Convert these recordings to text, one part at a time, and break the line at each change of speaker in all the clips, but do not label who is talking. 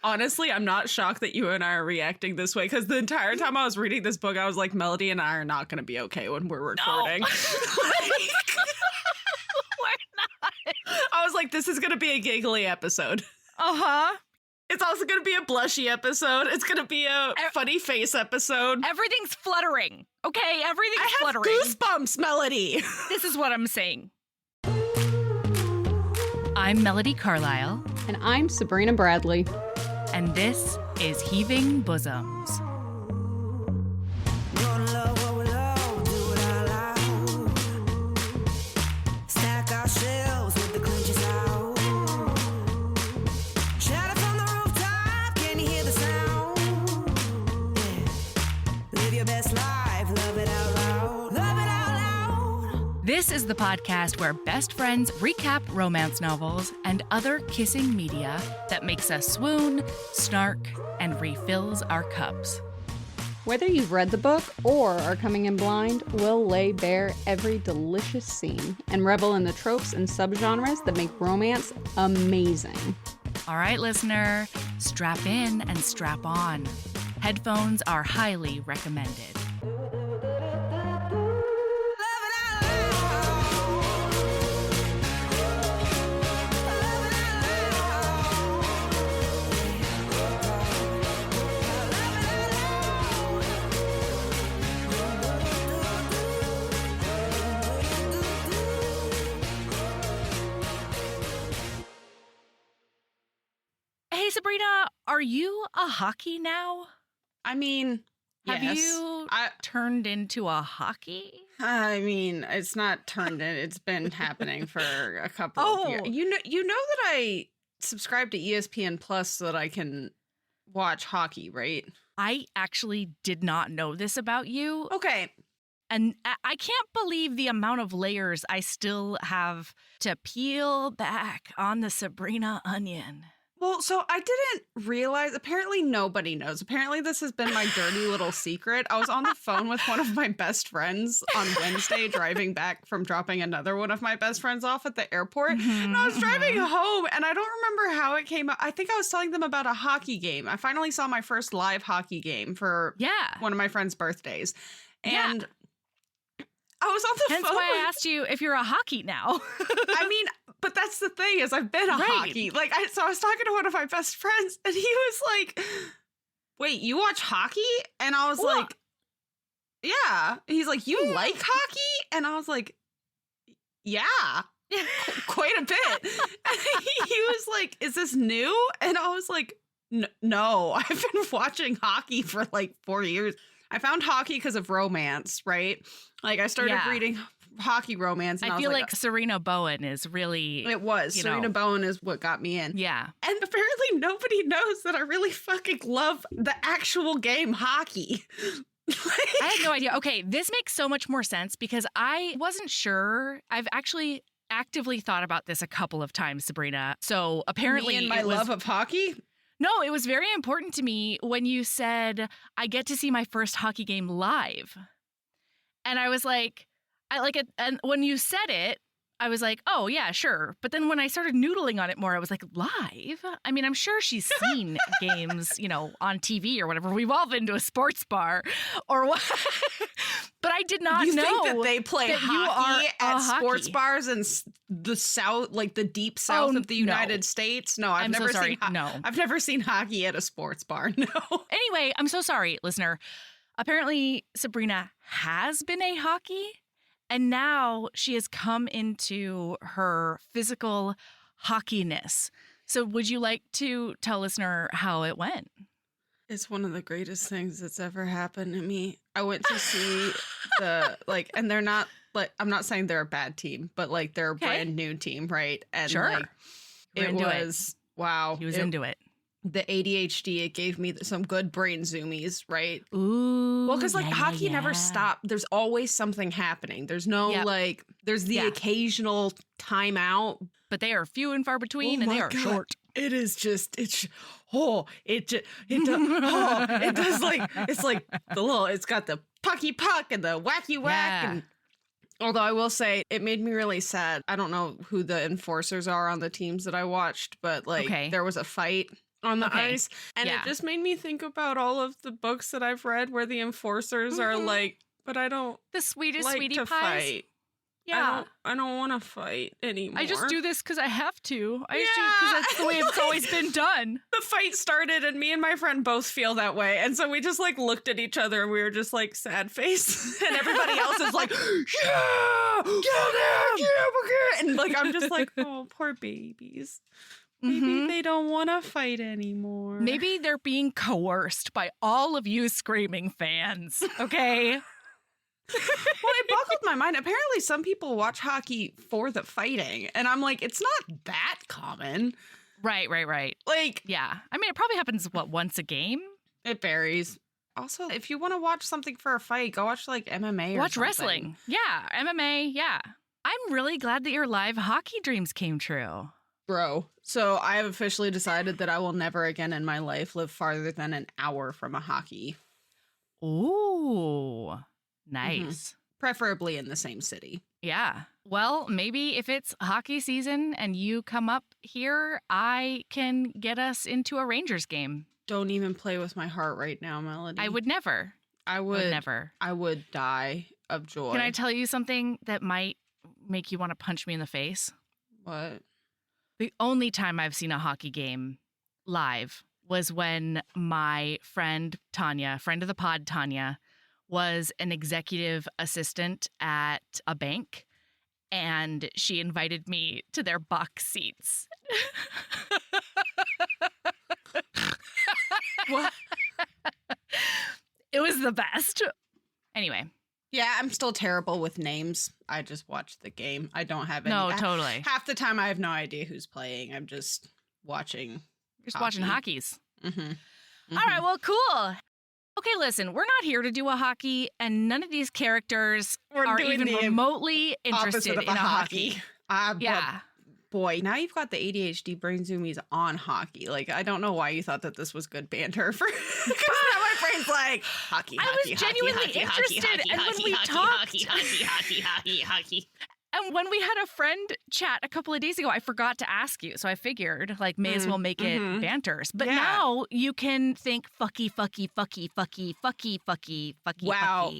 Honestly, I'm not shocked that you and I are reacting this way because the entire time I was reading this book, I was like, Melody and I are not going to be okay when we're recording.
No. We're not.
I was like, this is going to be a giggly episode.
Uh-huh.
It's also going to be a blushy episode. It's going to be a funny face episode.
Everything's fluttering. Okay, everything's
I have
fluttering.
goosebumps, Melody.
This is what I'm saying. I'm Melody Carlisle.
And I'm Sabrina Bradley.
And this is Heaving Bosoms. This is the podcast where best friends recap romance novels and other kissing media that makes us swoon, snark, and refills our cups.
Whether you've read the book or are coming in blind, we'll lay bare every delicious scene and revel in the tropes and subgenres that make romance amazing.
All right, listener, strap in and strap on. Headphones are highly recommended. Hey, Sabrina, are you a hockey now?
I mean,
Have
yes.
you turned into a hockey?
I mean, it's not turned in. It's been happening for a couple of years. You know that I subscribe to ESPN Plus so that I can watch hockey, right?
I actually did not know this about you.
Okay.
And I can't believe the amount of layers I still have to peel back on the Sabrina onion.
Well, so I didn't realize, apparently nobody knows. Apparently this has been my dirty little secret. I was on the phone with one of my best friends on Wednesday driving back from dropping another one of my best friends off at the airport. And I was driving home and I don't remember how it came up. I think I was telling them about a hockey game. I finally saw my first live hockey game for one of my friend's birthdays. And I was on the phone.
Hence why I asked you if you're a hockey now.
I mean, but that's the thing is I've been a hockey. Like, so I was talking to one of my best friends and he was like, wait, you watch hockey? And I was like, yeah. He's like, you like hockey? And I was like, yeah, quite a bit. And he was like, is this new? And I was like, no, I've been watching hockey for like 4 years. I found hockey because of romance, right? Like I started reading hockey romance. And I
feel like Serena Bowen is really...
It was. Serena Bowen is what got me in.
Yeah.
And apparently nobody knows that I really fucking love the actual game hockey.
I had no idea. Okay, this makes so much more sense because I wasn't sure. I've actually actively thought about this a couple of times, Sabrina. So apparently...
Me and my love of hockey?
No, it was very important to me when you said, I get to see my first hockey game live. And I was like, I like it. And when you said it, I was like, oh, yeah, sure. But then when I started noodling on it more, I was like, live? I mean, I'm sure she's seen games, on TV or whatever. We've all been to a sports bar or what. But I did not know.
You think that they play hockey at sports
hockey
bars in the South, like the deep South of the United States? No,
I'm never so sorry. No.
I've never seen hockey at a sports bar. No.
Anyway, I'm so sorry, listener. Apparently, Sabrina has been a hockey. And now she has come into her physical hockeyness. So would you like to tell listener how it went?
It's one of the greatest things that's ever happened to me. I went to see and they're not, I'm not saying they're a bad team, but they're a brand new team, right? And it was, wow.
He was into it.
The ADHD, it gave me some good brain zoomies, right?
Ooh.
Well, because hockey never stopped. There's always something happening. There's no there's the occasional timeout.
But they are few and far between and they are short.
It is just, it does it's got the pucky puck and the wacky whack. And although I will say it made me really sad. I don't know who the enforcers are on the teams that I watched, but there was a fight on the
Okay.
ice. And
Yeah.
it just made me think about all of the books that I've read where the enforcers are like, but I don't
The sweetest
like
sweetie
to
pies.
fight.
Yeah.
I don't want to fight anymore.
I just do this because I have to. I just do it
Yeah.
because that's the way it's always been done.
The fight started and me and my friend both feel that way. And so we just like looked at each other and we were just like sad face. And everybody else is like, yeah, get him, yeah, and like I'm just like, oh, poor babies. Maybe they don't want to fight anymore.
Maybe they're being coerced by all of you screaming fans. Okay.
Well, it boggled my mind. Apparently, some people watch hockey for the fighting. And I'm like, it's not that common.
Right.
Like,
Yeah. I mean, it probably happens, once a game?
it varies. Also, if you want to watch something for a fight, go watch like MMA or
Watch
something.
wrestling. Yeah. MMA. Yeah. I'm really glad that your live hockey dreams came true.
Bro. So I have officially decided that I will never again in my life live farther than an hour from a hockey.
Ooh. Nice.
Preferably in the same city.
Yeah. Well, maybe if it's hockey season and you come up here, I can get us into a Rangers game.
Don't even play with my heart right now, Melody.
I would never.
I
Would
would
never.
I would die of joy.
Can I tell you something that might make you want to punch me in the face?
What?
The only time I've seen a hockey game live was when my friend Tanya, friend of the pod Tanya, was an executive assistant at a bank, and she invited me to their box seats.
What?
It was the best. Anyway.
Yeah, I'm still terrible with names. I just watch the game. I don't have any.
No, totally.
Half the time I have no idea who's playing. I'm just watching.
Just watching hockeys.
Mm-hmm.
All right, well, cool. Okay, listen, we're not here to do a hockey, and none of these characters are
doing
even
the
remotely interested
opposite of
in a hockey. Yeah.
Boy, now you've got the ADHD brain zoomies on hockey. Like, I don't know why you thought that this was good banter for. Because now my brain's like hockey.
I was genuinely interested, and when we talked,
hockey.
and when we had a friend chat a couple of days ago, I forgot to ask you, so I figured, like, may as well make it banters. But now you can think fucky.
Wow,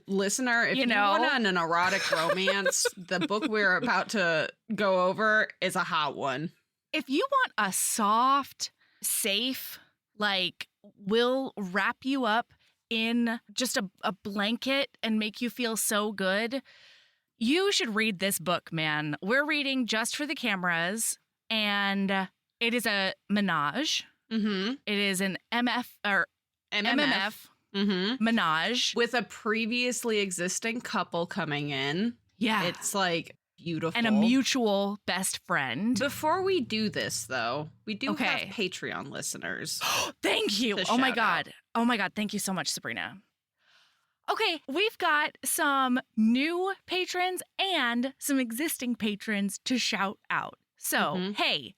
listener, if you want an erotic romance, the book we're about to go over is a hot one.
If you want a soft, safe, like, will wrap you up in just a blanket and make you feel so good, you should read this book, man. We're reading Just for the Cameras, and it is a menage.
Mm-hmm.
It is an MMF menage.
With a previously existing couple coming in.
Yeah.
It's like beautiful.
And a mutual best friend.
Before we do this, though, we do
Okay.
have Patreon listeners.
Thank you.
To
Oh my
shout
God. Oh my God. Thank you so much, Sabrina. Okay, we've got some new patrons and some existing patrons to shout out. So, hey,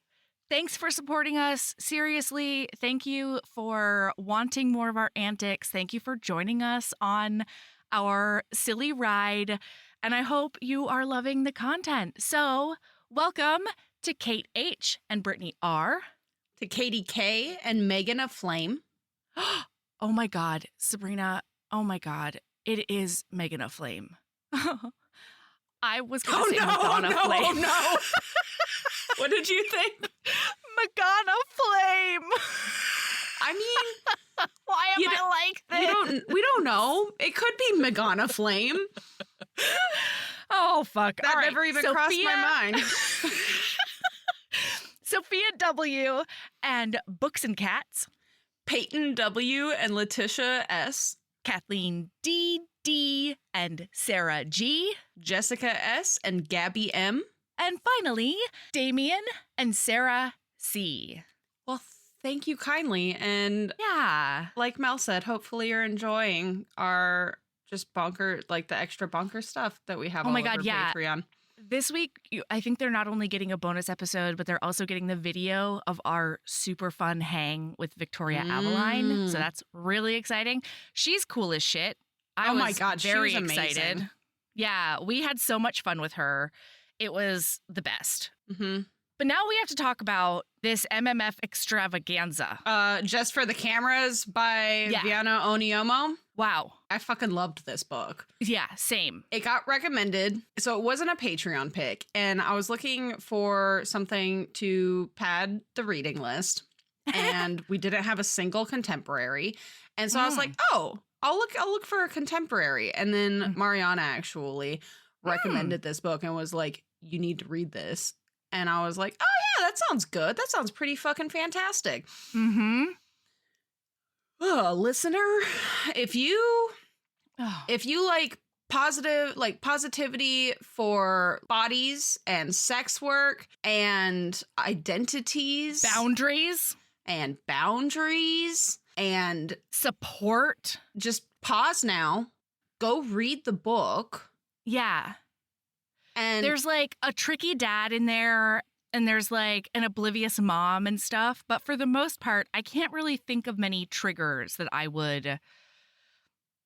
thanks for supporting us. Seriously, thank you for wanting more of our antics. Thank you for joining us on our silly ride. And I hope you are loving the content. So, welcome to Kate H. and Brittany R.
To Katie K. and Megan of Flame.
Oh my God, Sabrina. Oh my God, it is Megan of Flame. I was going to say Madonna Flame.
No. What did you think?
Madonna Flame.
I mean,
why am I like this?
We don't know. It could be Megana Flame.
Oh, fuck.
That
All right,
never even
Sophia,
crossed my mind.
Sophia W. and Books and Cats.
Peyton W. and Letitia S.
Kathleen D. and Sarah G.
Jessica S. and Gabby M.
And finally, Damien and Sarah C.
Well, thank you kindly. And
Yeah.
like Mel said, hopefully you're enjoying our just bonker, like the extra bonker stuff that we have
Oh
all
my
over
God, yeah.
Patreon.
This week, I think they're not only getting a bonus episode, but they're also getting the video of our super fun hang with Victoria Aveline. So that's really exciting. She's cool as shit. I was
my God, she
very
was amazing.
excited. Yeah, we had so much fun with her. It was the best.
Mm-hmm.
But now we have to talk about this MMF extravaganza.
Just for the Cameras by Viano Oniomoh.
Wow.
I fucking loved this book.
Yeah, same.
It got recommended. So it wasn't a Patreon pick. And I was looking for something to pad the reading list. And we didn't have a single contemporary. And so I was like, oh, I'll look for a contemporary. And then Mariana actually recommended this book and was like, you need to read this. And I was like, oh yeah, that sounds good. That sounds pretty fucking fantastic.
Mm-hmm.
Oh, listener, if you like positivity for bodies and sex work and identities,
boundaries
and
support,
just pause now, go read the book.
Yeah.
And
there's like a tricky dad in there, and there's like an oblivious mom and stuff. But for the most part, I can't really think of many triggers that I would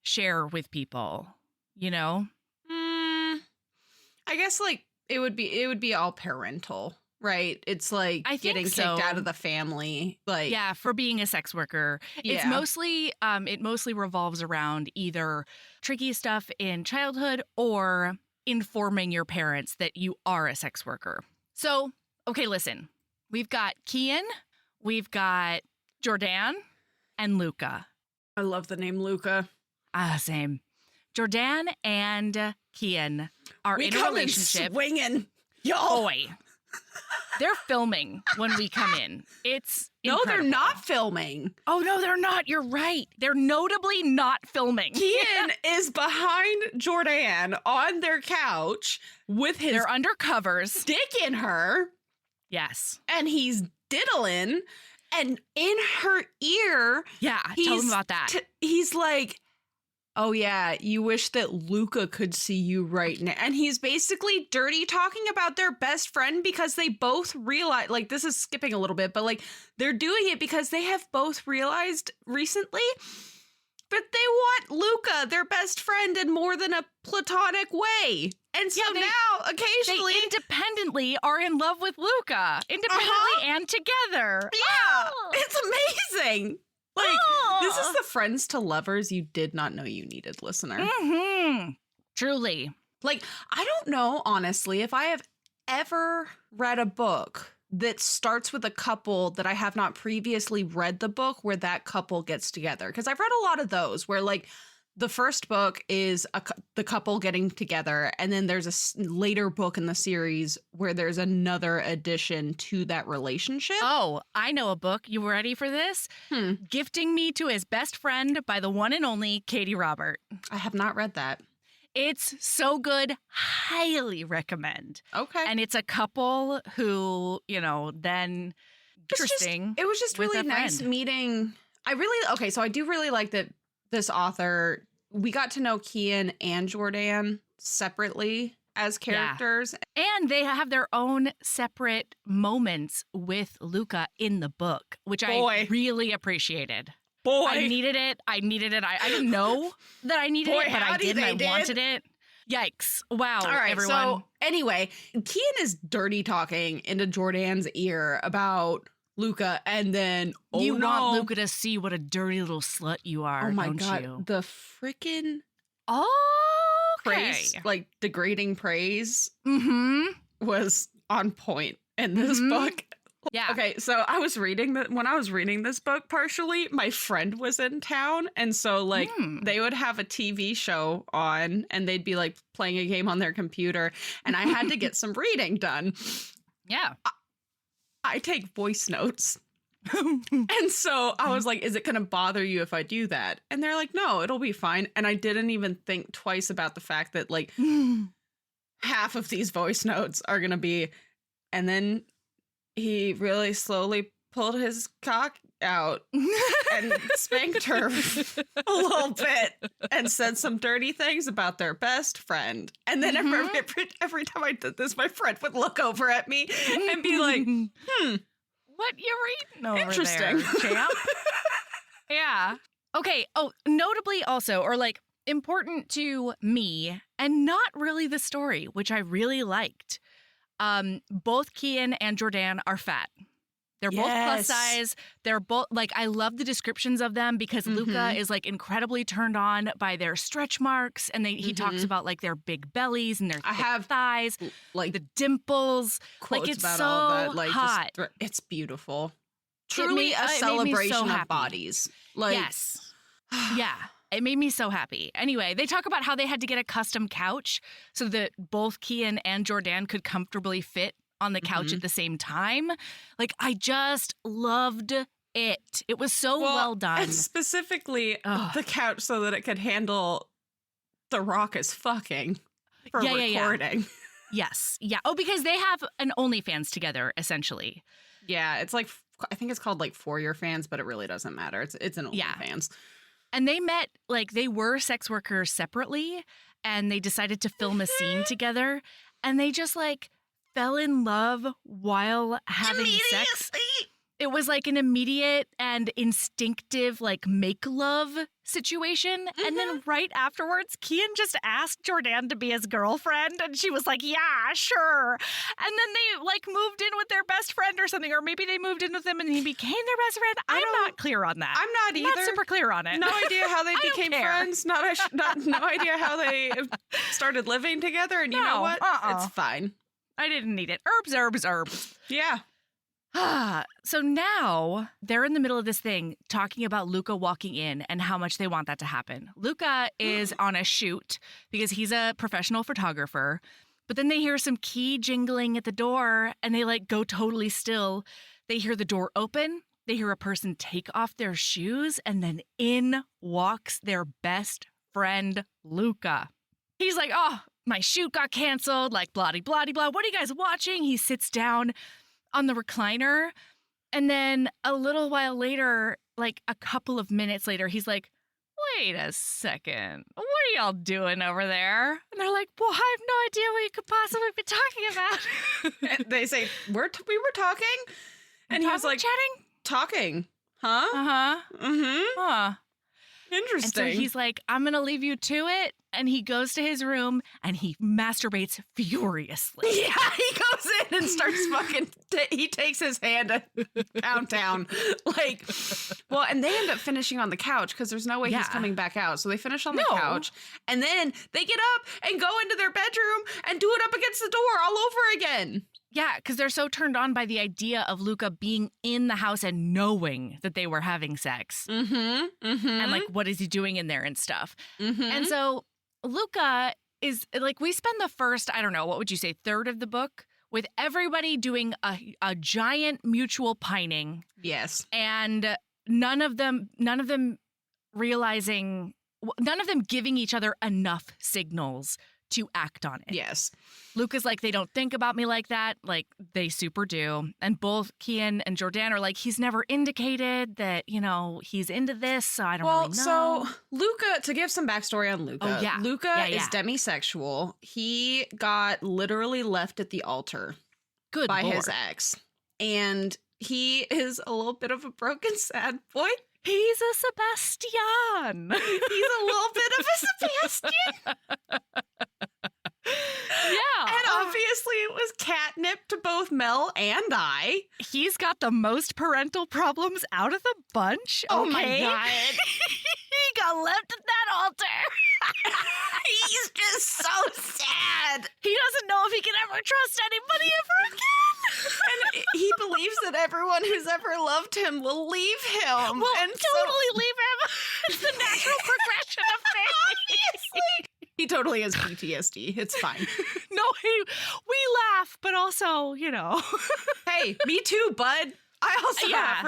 share with people, you know?
I guess like it would be all parental, right? It's like getting kicked out of the family. Like,
yeah, for being a sex worker. It's mostly, it mostly revolves around either tricky stuff in childhood or informing your parents that you are a sex worker. So, okay, listen. We've got Kian, we've got Jordan, and Luca.
I love the name Luca.
Same. Jordan and Kian are in a relationship.
Swinging, y'all.
Boy, they're filming when we come in. It's incredible.
No, they're not filming.
Oh no, they're not. You're right. They're notably not filming.
Kian is behind Jordan on their couch with his
they're under covers,
dick in her.
Yes,
and he's diddling, and in her ear.
Yeah, tell them about that.
He's like, oh yeah, you wish that Luca could see you right now. And he's basically dirty talking about their best friend because they both realize, like, this is skipping a little bit, but like they're doing it because they have both realized recently that they want Luca, their best friend, in more than a platonic way. And so now occasionally
they independently are in love with Luca, independently and together.
Yeah, it's amazing. Like, this is the friends to lovers you did not know you needed, listener.
Mm-hmm. Truly.
Like, I don't know, honestly, if I have ever read a book that starts with a couple that I have not previously read the book where that couple gets together. Because I've read a lot of those where, like, the first book is the couple getting together, and then there's a later book in the series where there's another addition to that relationship.
Oh, I know a book. You ready for this? Gifting Me to His Best Friend by the one and only Katie Robert.
I have not read that.
It's so good. Highly recommend.
Okay.
And it's a couple who, you know, then interesting.
It was just really nice meeting. So I do really like that this author, we got to know Kian and Jordan separately as characters.
Yeah. And they have their own separate moments with Luca in the book, which I really appreciated. I needed it. I didn't know that I needed it, but I did and I wanted it. Yikes. Wow.
All right,
everyone.
So anyway, Kian is dirty talking into Jordan's ear about Luca, and then
you want Luca to see what a dirty little slut you are.
Oh my
don't
god,
you?
the freaking praise, like degrading praise, was on point in this book.
Yeah.
Okay, so I was reading when I was reading this book partially, my friend was in town, and so like they would have a TV show on, and they'd be like playing a game on their computer, and I had to get some reading done.
Yeah.
I take voice notes. And so I was like, is it going to bother you if I do that? And they're like, no, it'll be fine. And I didn't even think twice about the fact that like half of these voice notes are going to be, and then he really slowly pulled his cock out and spanked her a little bit and said some dirty things about their best friend. And then every time I did this, my friend would look over at me and be like,
what you reading over
interesting
there, champ? Yeah. Okay. Oh, notably also, or like important to me and not really the story, which I really liked. Both Kian and Jordan are fat. They're both plus size. They're both like, I love the descriptions of them because Luca is like incredibly turned on by their stretch marks. And he talks about like their big bellies and their thick thighs, like the dimples. Like it's
about
so
all that. Like,
hot.
It's beautiful. Truly a celebration of bodies. Like,
yes. Yeah. It made me so happy. Anyway, they talk about how they had to get a custom couch so that both Kian and Jordan could comfortably fit on the couch at the same time. Like, I just loved it. It was so well done.
And specifically the couch so that it could handle the Raucous fucking for recording.
Yes. Yeah. Oh, because they have an OnlyFans together, essentially.
Yeah. It's like, I think it's called like For Your Fans, but it really doesn't matter. It's an OnlyFans.
And they met, like, they were sex workers separately, and they decided to film a scene together, and they just, like, fell in love while having sex. It was like an immediate and instinctive, like, make love situation. And then right afterwards, Kian just asked Jordan to be his girlfriend. And she was like, yeah, sure. And then they like moved in with their best friend or something. Or maybe they moved in with him and he became their best friend. I'm not clear on that.
I'm not either.
Not super clear on it.
No idea how they became friends. No idea how they started living together. And you know what? It's fine.
I didn't need it. Herbs.
Yeah.
So now they're in the middle of this thing talking about Luca walking in and how much they want that to happen. Luca is on a shoot because he's a professional photographer, but then they hear some key jingling at the door and they like go totally still. They hear the door open. They hear a person take off their shoes and then in walks their best friend, Luca. He's like, oh, my shoot got canceled, like blah, blah, blah. What are you guys watching? He sits down on the recliner. And then a little while later, like a couple of minutes later, he's like, wait a second. What are y'all doing over there? And they're like, well, I have no idea what you could possibly be talking about.
And they say, we were talking. And he was like,
chatting?
Talking. Huh?
Uh-huh.
Mm-hmm.
Huh.
Interesting.
And so he's like, I'm going to leave you to it. And he goes to his room and he masturbates furiously.
Yeah, he goes in and starts fucking, he takes his hand to pound down. Like, well, and they end up finishing on the couch because there's no way he's coming back out. So they finish on the couch and then they get up and go into their bedroom and do it up against the door all over again.
Yeah, because they're so turned on by the idea of Luca being in the house and knowing that they were having sex. And like, what is he doing in there and stuff. And so Luca is like, we spend the first, I don't know, what would you say, third of the book with everybody doing a giant mutual pining.
Yes.
And none of them realizing, none of them giving each other enough signals to act on it.
Yes.
Luca's like, they don't think about me like that. Like, they super do. And both Kian and Jordan are like, he's never indicated that, you know, he's into this, so I don't really know.
So Luca, to give some backstory on Luca, Luca is demisexual. He got literally left at the altar by his ex. And he is a little bit of a broken, sad boy.
He's a Sebastian.
He's a little bit of a Sebastian.
Yeah.
And obviously it was catnip to both Mel and I.
He's got the most parental problems out of the bunch.
Oh my God.
He got left at that altar.
He's just so sad.
He doesn't know if he can ever trust anybody ever again.
And he believes that everyone who's ever loved him will leave him.
Will
and
totally leave him. It's the natural progression of things.
Obviously. He totally has PTSD. It's fine.
No, we laugh, but also, you know.
Hey, me too, bud. I also have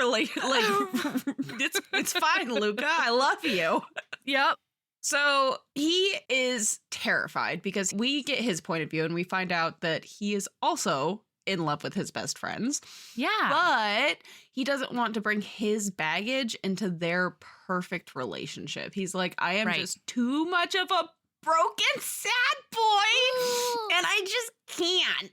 it's fine, Luca. I love you.
Yep.
So he is terrified because we get his point of view and we find out that he is also in love with his best friends.
Yeah.
But he doesn't want to bring his baggage into their perfect relationship. He's like, I am just too much of a broken, sad boy, and I just can't.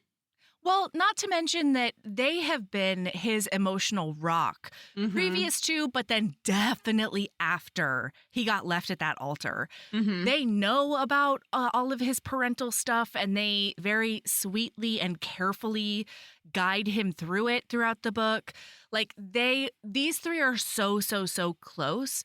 Well, not to mention that they have been his emotional rock previous to, but then definitely after he got left at that altar. They know about all of his parental stuff, and they very sweetly and carefully guide him through it throughout the book. Like these three are so close.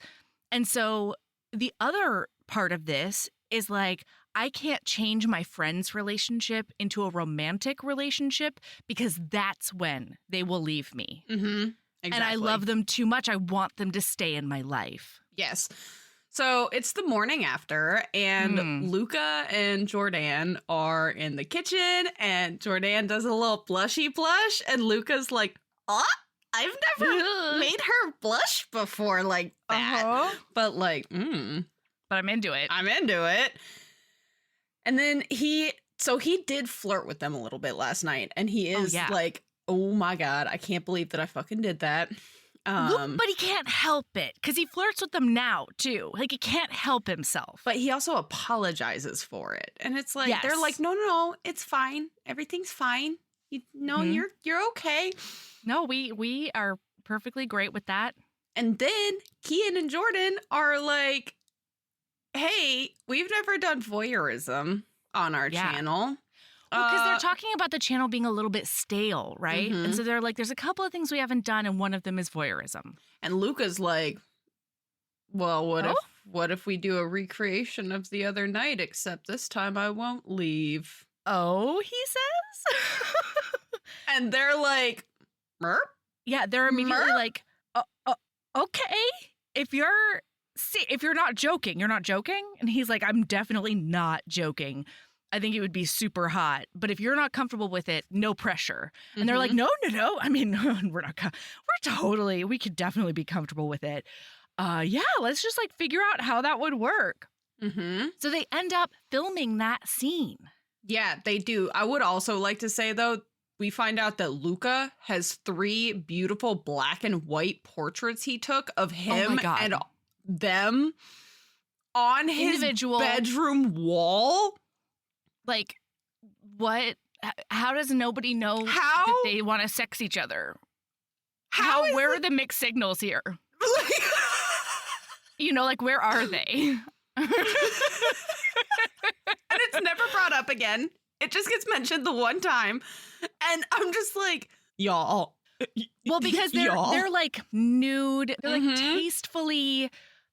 And so the other part of this is like, I can't change my friend's relationship into a romantic relationship because that's when they will leave me.
Exactly.
And I love them too much. I want them to stay in my life.
Yes. So it's the morning after, and Luca and Jordan are in the kitchen, and Jordan does a little blushy blush, and Luca's like, oh, I've never made her blush before like that. But like,
But I'm into it.
I'm into it. And then he did flirt with them a little bit last night, and he is like, oh my God, I can't believe that I fucking did that.
But he can't help it because he flirts with them now too. Like he can't help himself.
But he also apologizes for it. And it's like, they're like, no, it's fine. Everything's fine. You're okay.
No, we are perfectly great with that.
And then Kian and Jordan are like, hey, we've never done voyeurism on our channel.
Because they're talking about the channel being a little bit stale, right? And so they're like, there's a couple of things we haven't done, and one of them is voyeurism.
And Luca's like, well, what if we do a recreation of the other night, except this time I won't leave?
Oh, he says?
And they're like, Merp?
Yeah, they're immediately like, okay, if you're not joking, you're not joking? And he's like, I'm definitely not joking. I think it would be super hot. But if you're not comfortable with it, no pressure. And they're like, no. I mean, we could definitely be comfortable with it. Yeah, let's just like figure out how that would work. So they end up filming that scene.
Yeah, they do. I would also like to say, though, we find out that Luca has 3 beautiful black and white portraits he took of him and them on his bedroom wall.
Like, what? How does nobody know that they want to sex each other? Where are the mixed signals here? Like, where are they?
And it's never brought up again. It just gets mentioned the one time. And I'm just like, y'all.
Well, because they're like nude. They're like tastefully,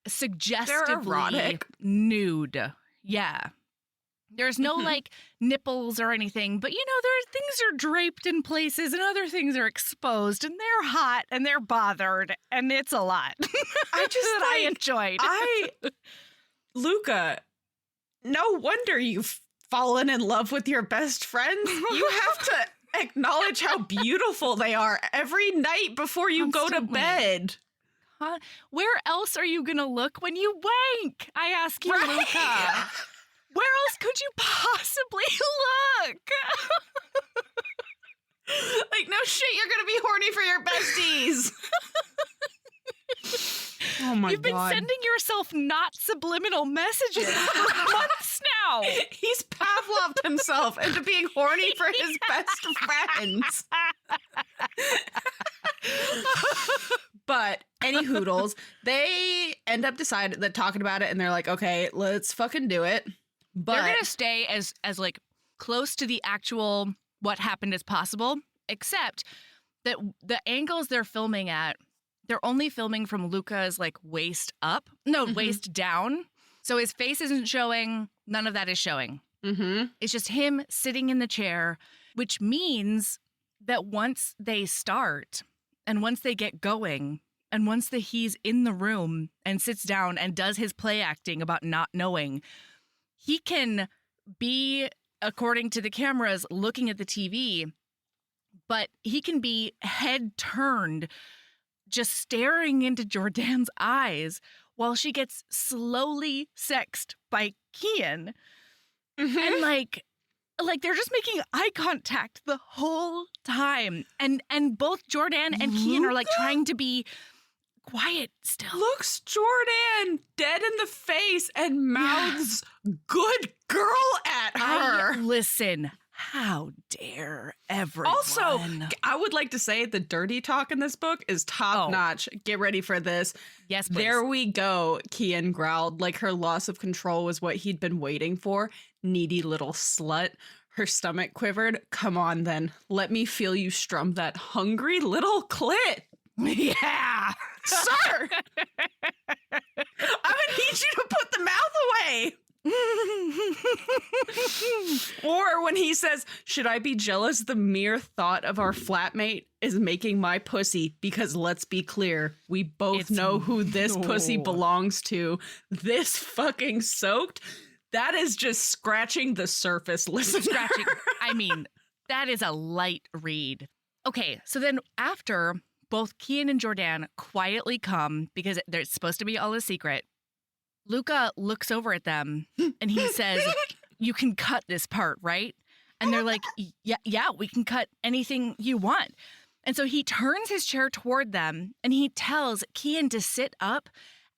suggestively
they're erotic.
Nude. Yeah. There's no like nipples or anything, but things are draped in places and other things are exposed and they're hot and they're bothered and it's a lot. I enjoyed.
Luca, no wonder you've fallen in love with your best friends. You have to acknowledge how beautiful they are every night before you go to bed.
Where else are you gonna look when you wank? I ask you, Luca. Where else could you possibly look?
Like, no shit, you're going to be horny for your besties. Oh my God.
You've been sending yourself not subliminal messages for months now.
He's Pavloved himself into being horny for his best friends. But any hoodles, they end up talking about it, and they're like, okay, let's fucking do it. But
they're gonna stay as like close to the actual what happened as possible, except that the angles they're filming at, they're only filming from Luca's like waist up, waist down. So his face isn't showing. None of that is showing. It's just him sitting in the chair, which means that once they start and once they get going and once he's in the room and sits down and does his play acting about not knowing, he can be, according to the cameras, looking at the TV, but he can be head turned, just staring into Jordan's eyes while she gets slowly sexed by Kian. And like they're just making eye contact the whole time. And both Jordan and Kian are like trying to be quiet still.
Looks Jordan dead in the face and mouths good girl at her.
Listen, How dare everyone.
Also, I would like to say the dirty talk in this book is top notch. Get ready for this.
Yes, please.
There we go, Kian growled, like her loss of control was what he'd been waiting for. Needy little slut. Her stomach quivered. Come on, then. Let me feel you strum that hungry little clit.
Yeah.
Sir! I'm gonna need you to put the mouth away. Or when he says, should I be jealous the mere thought of our flatmate is making my pussy? Because let's be clear, we both know who this pussy belongs to. This fucking soaked. That is just scratching the surface, listener.
Scratching. I mean, that is a light read. Okay, so then after both Kian and Jordan quietly come, because it's supposed to be all a secret, Luca looks over at them and he says, you can cut this part, right? And they're like, yeah, we can cut anything you want. And so he turns his chair toward them and he tells Kian to sit up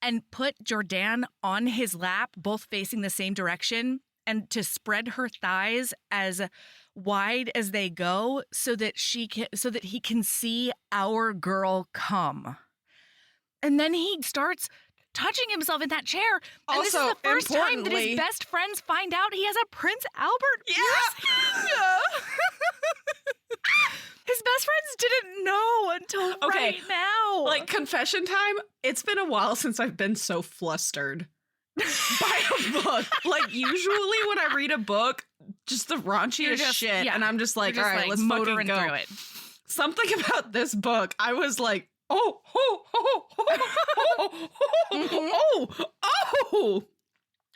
and put Jordan on his lap, both facing the same direction, and to spread her thighs as wide as they go so that he can see our girl come. And then he starts touching himself in that chair. And
also,
this is the first time that his best friends find out he has a Prince Albert piercing. His best friends didn't know until right now.
Like, confession time, it's been a while since I've been so flustered by a book. Like, usually when I read a book, just the raunchiest shit, and I'm just like, all right, let's fucking go.
Through it.
Something about this book, I was like, oh,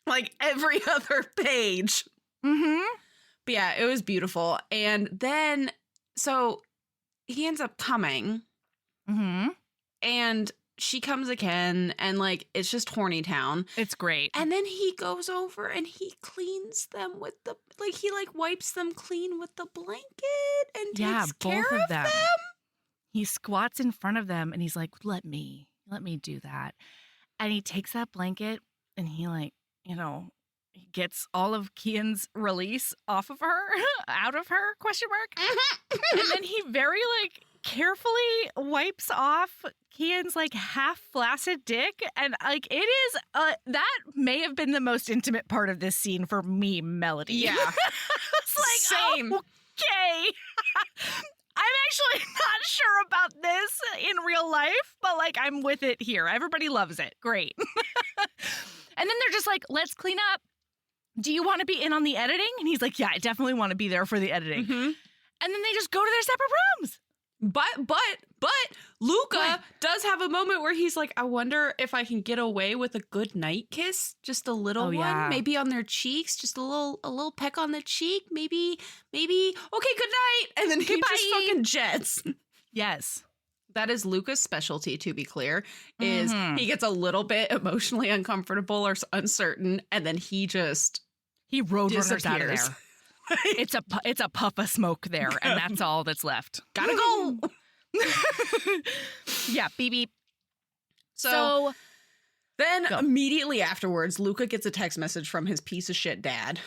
like every other page.
Mm-hmm.
But yeah, it was beautiful. And then, so he ends up coming.
Mm-hmm.
And she comes again, and like, it's just horny town.
It's great.
And then he goes over and he cleans them with the, like, he like wipes them clean with the blanket and takes care of them.
He squats in front of them and he's like, let me do that. And he takes that blanket and he like, he gets all of Kian's release off of her, out of her, question mark. And then he very like carefully wipes off Kian's like half flaccid dick. And like, it is, that may have been the most intimate part of this scene for me, Melody.
Yeah.
It's like,
same.
Okay. I'm actually not sure about this in real life, but like I'm with it here. Everybody loves it. Great. And then they're just like, let's clean up. Do you want to be in on the editing? And he's like, yeah, I definitely want to be there for the editing.
Mm-hmm.
And then they just go to their separate rooms.
But Luca does have a moment where he's like, I wonder if I can get away with a good night kiss, just a little one, maybe on their cheeks, just a little peck on the cheek, maybe. Okay, good night, and then he just fucking jets.
Yes,
that is Luca's specialty. To be clear, is he gets a little bit emotionally uncomfortable or uncertain, and then he
roadrunners out of there. It's a puff of smoke there, and that's all that's left.
Gotta go.
Yeah, beep beep.
So then immediately afterwards, Luca gets a text message from his piece of shit dad.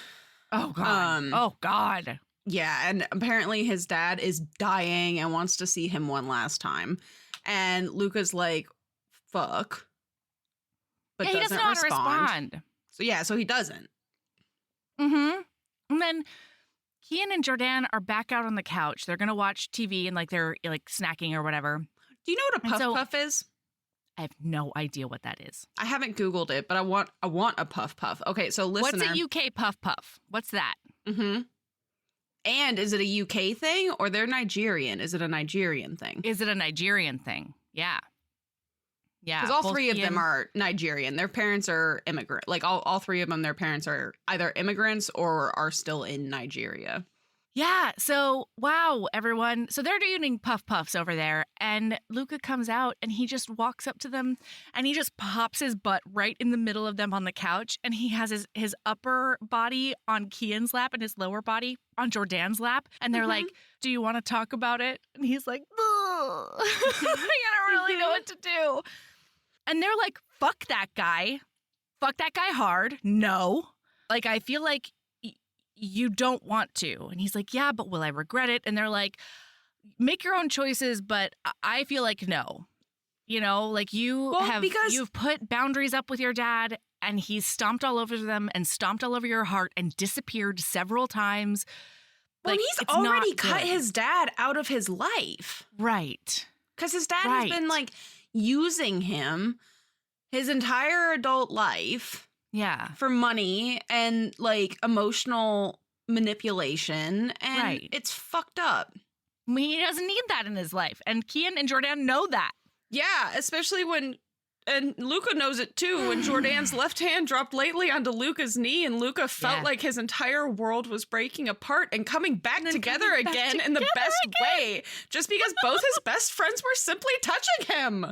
Oh God. Oh God.
Yeah, and apparently his dad is dying and wants to see him one last time. And Luca's like, fuck. But
he doesn't know how to respond.
So he doesn't.
Mm-hmm. And then Kian and Jordan are back out on the couch. They're going to watch TV and like they're like snacking or whatever.
Do you know what a puff puff is?
I have no idea what that is.
I haven't Googled it, but I want a puff puff. Okay, so listener.
What's a UK puff puff? What's that?
Mm-hmm. And is it a UK thing or they're Nigerian? Is it a Nigerian thing?
Is it a Nigerian thing? Yeah. Yeah.
Because all three of them are Nigerian. Their parents are immigrant. Like all three of them, their parents are either immigrants or are still in Nigeria.
Yeah. So, wow, everyone. So they're doing puff puffs over there. And Luca comes out and he just walks up to them and he just pops his butt right in the middle of them on the couch. And he has his upper body on Kian's lap and his lower body on Jordan's lap. And they're like, do you want to talk about it? And he's like, I don't really know what to do. And they're like, fuck that guy. Fuck that guy hard. No. Like, I feel like you don't want to. And he's like, yeah, but will I regret it? And they're like, make your own choices, but I feel like no. You know, like you've put boundaries up with your dad and he's stomped all over them and stomped all over your heart and disappeared several times.
Well,
like,
he's already cut his dad out of his life.
Right.
Because his dad has been like using him his entire adult life.
Yeah.
For money and like emotional manipulation. And it's fucked up.
I mean, he doesn't need that in his life. And Kian and Jordan know that.
Yeah, especially when, and Luca knows it too, when Jordan's left hand dropped lightly onto Luca's knee and Luca felt like his entire world was breaking apart and coming back together again in the best way, just because both his best friends were simply touching him.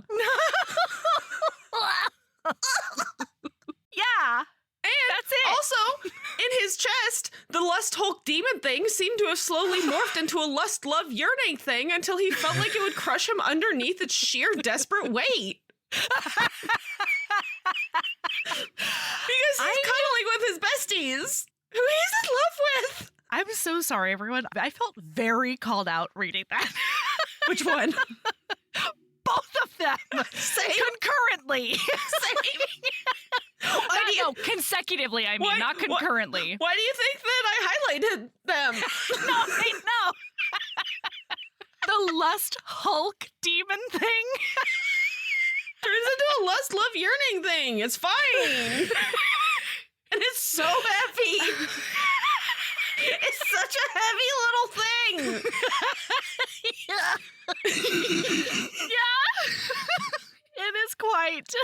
Yeah.
And
that's it.
Also, in his chest, the lust Hulk demon thing seemed to have slowly morphed into a lust love yearning thing until he felt like it would crush him underneath its sheer desperate weight. Because he's cuddling with his besties, who he's in love with.
I'm so sorry, everyone. I felt very called out reading that.
Which one?
Both of them.
Same?
Concurrently.
Same.
No, consecutively, I mean, not concurrently.
Why do you think that I highlighted them?
No, I know. The lust Hulk demon thing.
Turns into a lust love yearning thing. It's fine. And it's so heavy. It's such a heavy little thing.
Yeah. It is quite.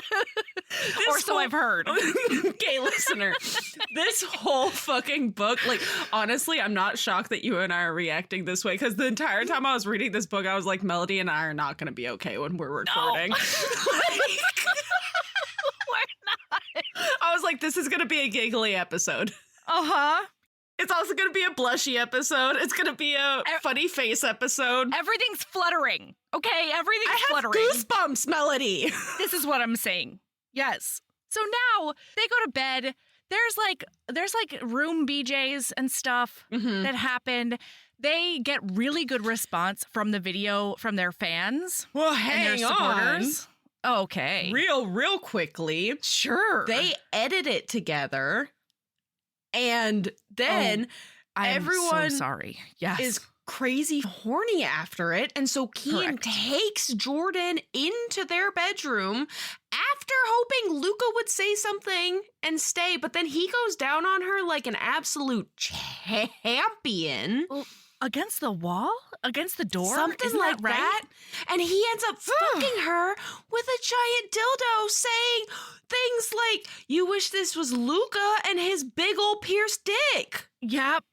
Or so I've heard.
Okay, listener. This whole fucking book, like, honestly, I'm not shocked that you and I are reacting this way, because the entire time I was reading this book, I was like, Melody and I are not going to be okay when we're recording.
No. We're not.
I was like, this is going to be a giggly episode.
Uh-huh.
It's also going to be a blushy episode. It's going to be a funny face episode.
Everything's fluttering. Okay, everything's fluttering.
I have goosebumps, Melody.
This is what I'm saying. Yes. So now they go to bed. There's like room BJs and stuff that happened. They get really good response from the video from their fans.
Well,
and their supporters.
On.
Okay.
Real quickly.
Sure.
They edit it together. And then everyone
so sorry. Yes.
is crazy horny after it. And so Kian takes Jordan into their bedroom after hoping Luca would say something and stay. But then he goes down on her like an absolute champion.
Well, against the wall? Against the door?
Something
Isn't
like
that right?
that. And he ends up fucking her with a giant dildo, saying things like, you wish this was Luca and his big old pierced dick.
Yep.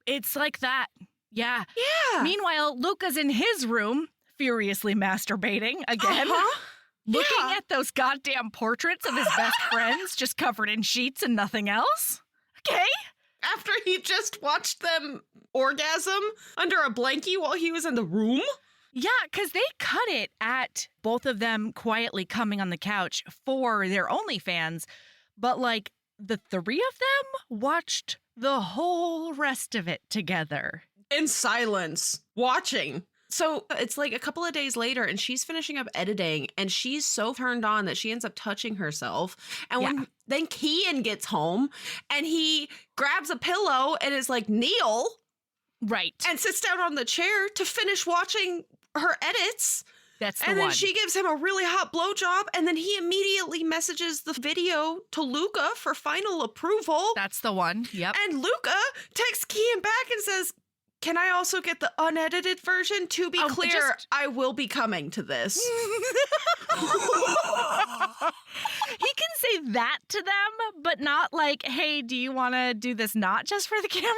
It's like that. Yeah.
Yeah.
Meanwhile, Luca's in his room, furiously masturbating again. Looking at those goddamn portraits of his best friends, just covered in sheets and nothing else. Okay.
After he just watched them orgasm under a blankie while he was in the room?
Yeah, because they cut it at both of them quietly coming on the couch for their OnlyFans. But like the three of them watched the whole rest of it together.
In silence, watching. So it's like a couple of days later and she's finishing up editing and she's so turned on that she ends up touching herself. And when then Kian gets home and he grabs a pillow and is like, kneel.
Right.
And sits down on the chair to finish watching her edits.
That's the
one. And then
one.
she gives him a really hot blowjob and then he immediately messages the video to Luca for final approval.
That's the one. Yep.
And Luca texts Kian back and says, can I also get the unedited version? To be clear, I will be coming to this.
He can say that to them, but not like, hey, do you want to do this not just for the camera?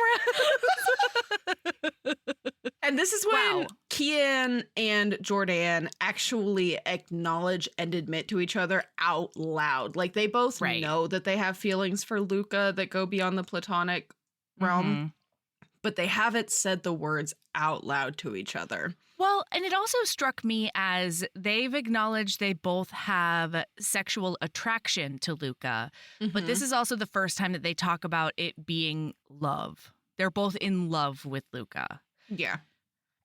And this is when Kian and Jordan actually acknowledge and admit to each other out loud. Like they both know that they have feelings for Luca that go beyond the platonic realm. But they haven't said the words out loud to each other.
Well, and it also struck me as they've acknowledged they both have sexual attraction to Luca. But this is also the first time that they talk about it being love. They're both in love with Luca.
Yeah.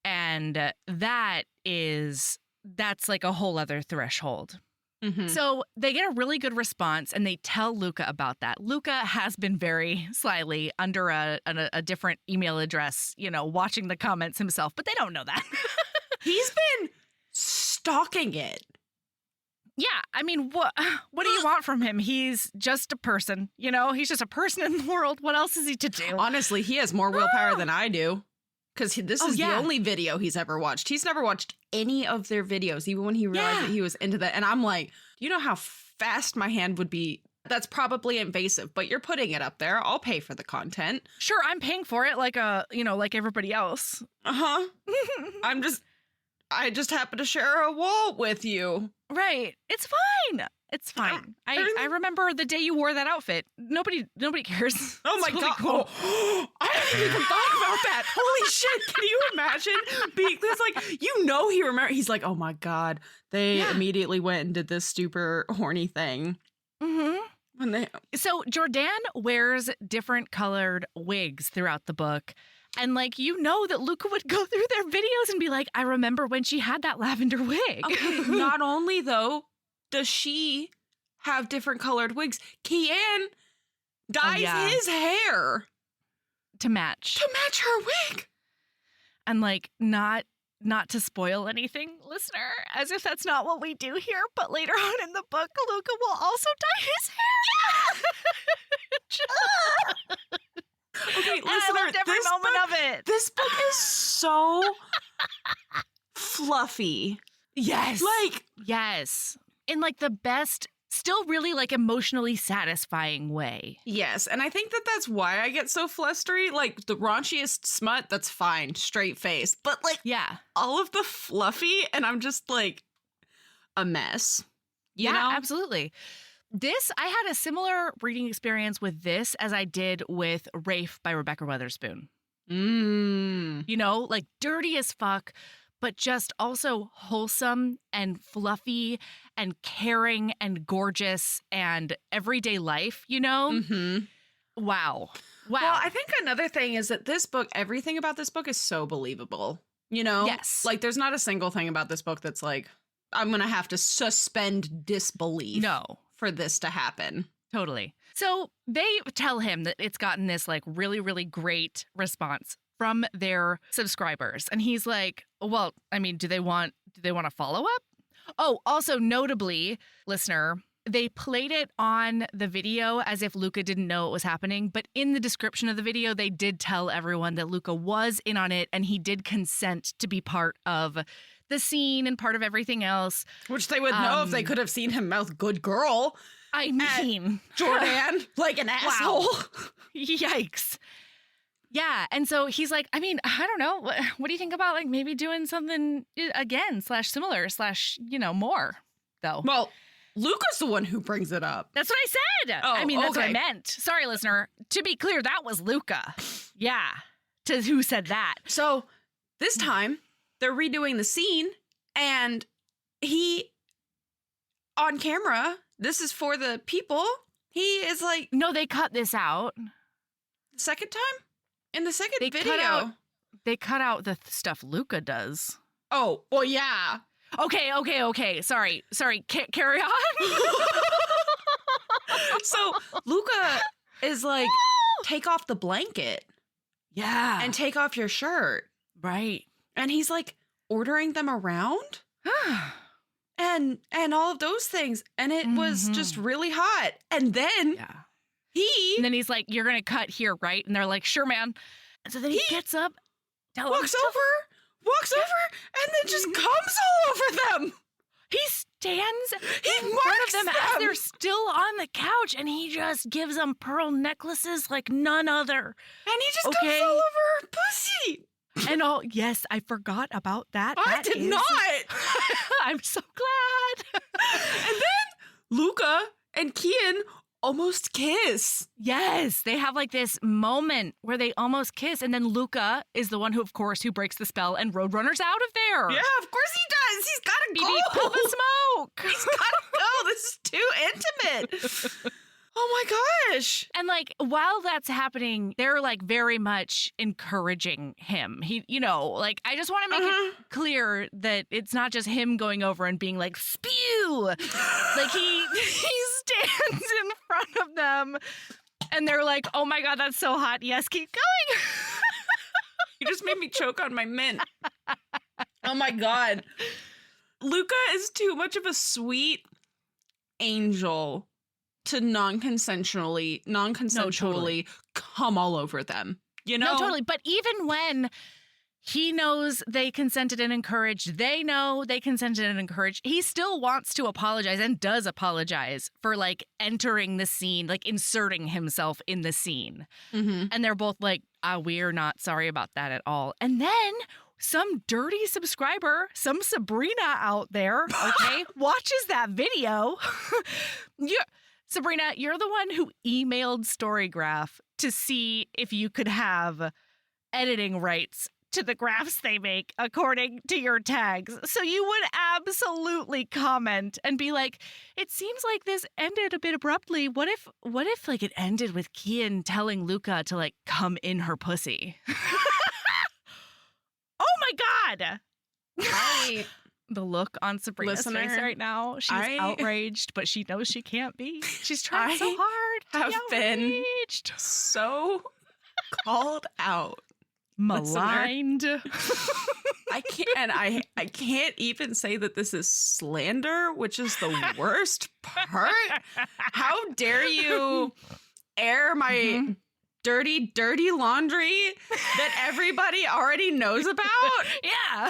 And that's like a whole other threshold.
Mm-hmm.
So they get a really good response and they tell Luca about that. Luca has been very slyly under a different email address, watching the comments himself, but they don't know that.
He's been stalking it.
Yeah, I mean, what do you want from him? He's just a person, He's just a person in the world. What else is he to do?
Honestly, he has more willpower than I do. Because this is the only video he's ever watched. He's never watched any of their videos, even when he realized that he was into that. And I'm like, you know how fast my hand would be? That's probably invasive, but you're putting it up there. I'll pay for the content.
Sure, I'm paying for it like like everybody else.
Uh-huh. I just happen to share a wall with you.
Right. It's fine. It's fine. I remember the day you wore that outfit. Nobody cares.
Oh my God. Cool. Oh, I haven't even thought about that. Holy shit. Can you imagine? Because he remembered. He's like, oh my God. They immediately went and did this super horny thing.
Mm-hmm. So Jordan wears different colored wigs throughout the book. And that Luca would go through their videos and be like, I remember when she had that lavender wig.
Okay, not only though does she have different colored wigs, Kian dyes his hair
to match
her wig.
And not to spoil anything, listener, as if that's not what we do here, but later on in the book, Luca will also dye his hair.
Okay, listener,
I loved every moment of it.
This book is so fluffy.
Yes. Yes. In the best, still really emotionally satisfying way.
Yes, and I think that's why I get so flustery. The raunchiest smut, that's fine, straight face. But all of the fluffy, and I'm just a mess. You know?
Absolutely. I had a similar reading experience with this as I did with Rafe by Rebecca Weatherspoon. Dirty as fuck, but just also wholesome and fluffy and caring and gorgeous and everyday life,
Mm-hmm.
Wow.
Well, I think another thing is that this book, everything about this book is so believable, Yes. There's not a single thing about this book that's I'm going to have to suspend disbelief.
No.
For this to happen.
Totally. So they tell him that it's gotten this really, really great response from their subscribers. And he's like, well, I mean, do they want a follow-up? Oh, also notably, listener, they played it on the video as if Luca didn't know it was happening. But in the description of the video, they did tell everyone that Luca was in on it and he did consent to be part of the scene and part of everything else.
Which they would know if they could have seen him mouth good girl.
I mean.
Jordan, an asshole.
Wow. Yikes. Yeah. And so he's like, I mean, I don't know. What do you think about maybe doing something again /similar / more though?
Well, Luca's the one who brings it up.
That's what I said.
Oh,
I mean, that's what I meant. Sorry, listener. To be clear, that was Luca. Yeah. To who said that.
So this time they're redoing the scene and he, on camera, this is for the people. He is
no, they cut this out.
The second time? In the second video.
They cut out the stuff Luca does.
Oh, well, yeah.
Okay. Sorry. Carry on.
So Luca is take off the blanket.
Yeah.
And take off your shirt.
Right.
And he's ordering them around. and all of those things. And it was just really hot. And then
and then he's like, you're going to cut here, right? And they're like, sure, man. And so then he gets up,
walks over, and then just comes all over them.
He stands
in
front of them as they're still on the couch, and he just gives them pearl necklaces like none other.
And he just comes all over her pussy.
And yes, I forgot about that.
I did not.
I'm so glad.
And then Luca and Kian almost kiss.
Yes, they have this moment where they almost kiss, and then Luca is the one who breaks the spell and Roadrunner's out of there.
Yeah, of course he does. He's got to go.
Puff a smoke.
He's got to go. This is too intimate. Oh Oh my gosh.
And like while that's happening, they're like very much encouraging him. He, you know, like I just want to make it clear that it's not just him going over and being like spew. Like he stands in front of them and they're like, "Oh my God, that's so hot. Yes, keep going."
You just made me choke on my mint. Oh my God. Luca is too much of a sweet angel to non-consensually come all over them. You know?
No, totally. But even when he knows they consented and encouraged, they know they consented and encouraged, he still wants to apologize and does apologize for like entering the scene, like inserting himself in the scene.
Mm-hmm.
And they're both like, we're not sorry about that at all. And then some dirty subscriber, some Sabrina out there, okay, watches that video. Sabrina, you're the one who emailed Storygraph to see if you could have editing rights to the graphs they make according to your tags. So you would absolutely comment and be like, it seems like this ended a bit abruptly. What if like it ended with Kian telling Luca to like come in her pussy? Oh my God. The look on Sabrina's face right now. She's outraged, but she knows she can't be. She's trying so hard to
have
be
been so called out.
Maligned.
I can't even say that this is slander, which is the worst part. How dare you air my dirty laundry that everybody already knows about?
Yeah.